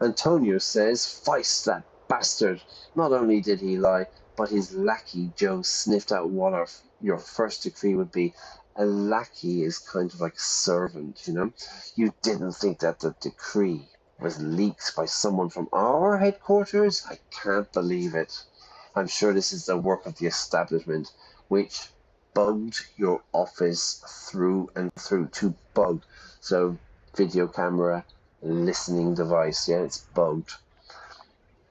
Antonio says, Feist, that bastard. Not only did he lie, but his lackey Joe sniffed out what your first decree would be. A lackey is kind of like a servant, you know. You didn't think that the decree was leaked by someone from our headquarters? I can't believe it. I'm sure this is the work of the establishment, which bugged your office through and through. To bug. So, video camera, listening device, yeah, it's bugged.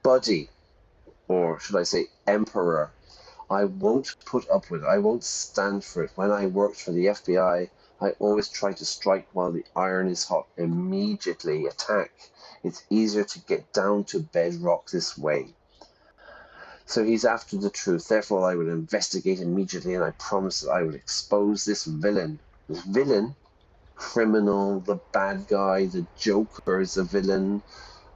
Buddy, or should I say emperor, I won't put up with it. I won't stand for it. When I worked for the FBI, I always try to strike while the iron is hot. Immediately attack. It's easier to get down to bedrock this way. So he's after the truth. Therefore, I will investigate immediately, and I promise that I will expose this villain. This villain, criminal, the bad guy, the Joker is a villain.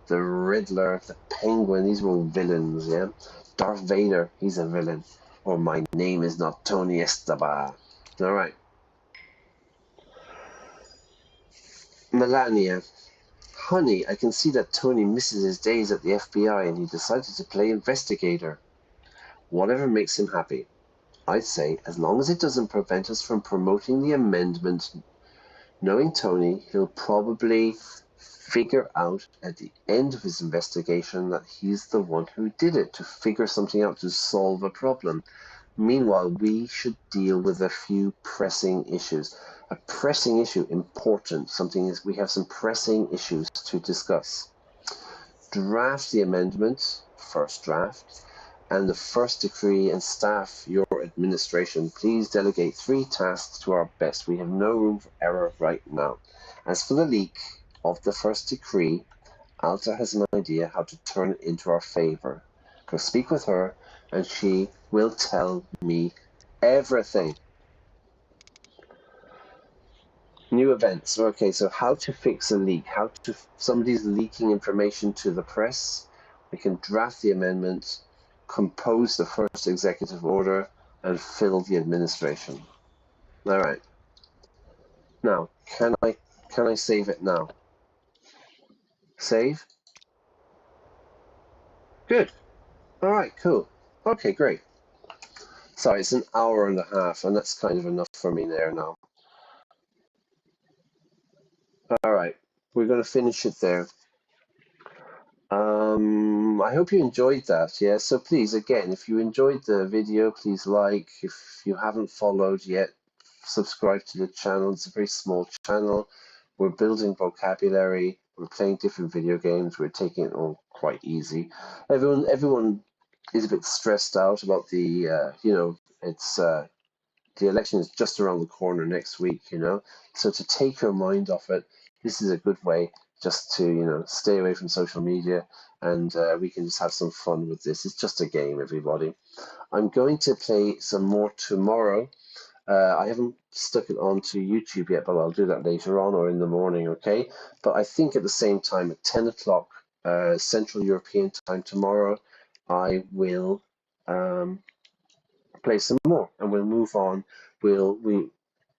the Riddler, the Penguin, these were all villains, yeah? Darth Vader, he's a villain. Or my name is not Tony Esteban. All right. Melania. Honey, I can see that Tony misses his days at the FBI and he decided to play investigator. Whatever makes him happy. I'd say, as long as it doesn't prevent us from promoting the amendment, knowing Tony, he'll probably figure out at the end of his investigation that he's the one who did it, to figure something out, to solve a problem. Meanwhile, we should deal with a few pressing issues. A pressing issue, important. Something is, we have some pressing issues to discuss. Draft the amendment, first draft, and the first decree, and staff your administration. Please delegate 3 tasks to our best. We have no room for error right now. As for the leak of the first decree, Alta has an idea how to turn it into our favor. Go speak with her, and she will tell me everything. New events. Okay, so how to fix a leak. Somebody's leaking information to the press. We can draft the amendment, compose the first executive order, and fill the administration. All right. Now, can I save it now? Save? Good. All right, cool. Okay, great. Sorry, it's an hour and a half, and that's kind of enough for me there now. All right, we're going to finish it there. I hope you enjoyed that. Yeah, so please, again, if you enjoyed the video, please like. If you haven't followed yet, subscribe to the channel. It's a very small channel. We're building vocabulary. We're playing different video games. We're taking it all quite easy. Everyone is a bit stressed out about the, it's the election is just around the corner next week, So to take your mind off it, this is a good way just to, stay away from social media, and we can just have some fun with this. It's just a game, everybody. I'm going to play some more tomorrow. I haven't stuck it onto YouTube yet, but I'll do that later on or in the morning, okay? But I think at the same time, at 10 o'clock Central European time tomorrow, I will play some more, and we'll move on.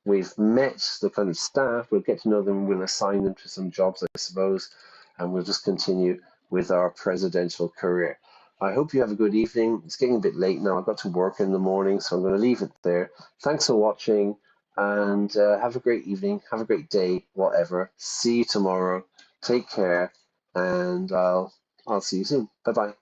We've met the kind of staff. We'll get to know them. We'll assign them to some jobs, I suppose, and we'll just continue with our presidential career. I hope you have a good evening. It's getting a bit late now. I've got to work in the morning, so I'm going to leave it there. Thanks for watching, and have a great evening. Have a great day, whatever. See you tomorrow. Take care, and I'll see you soon. Bye-bye.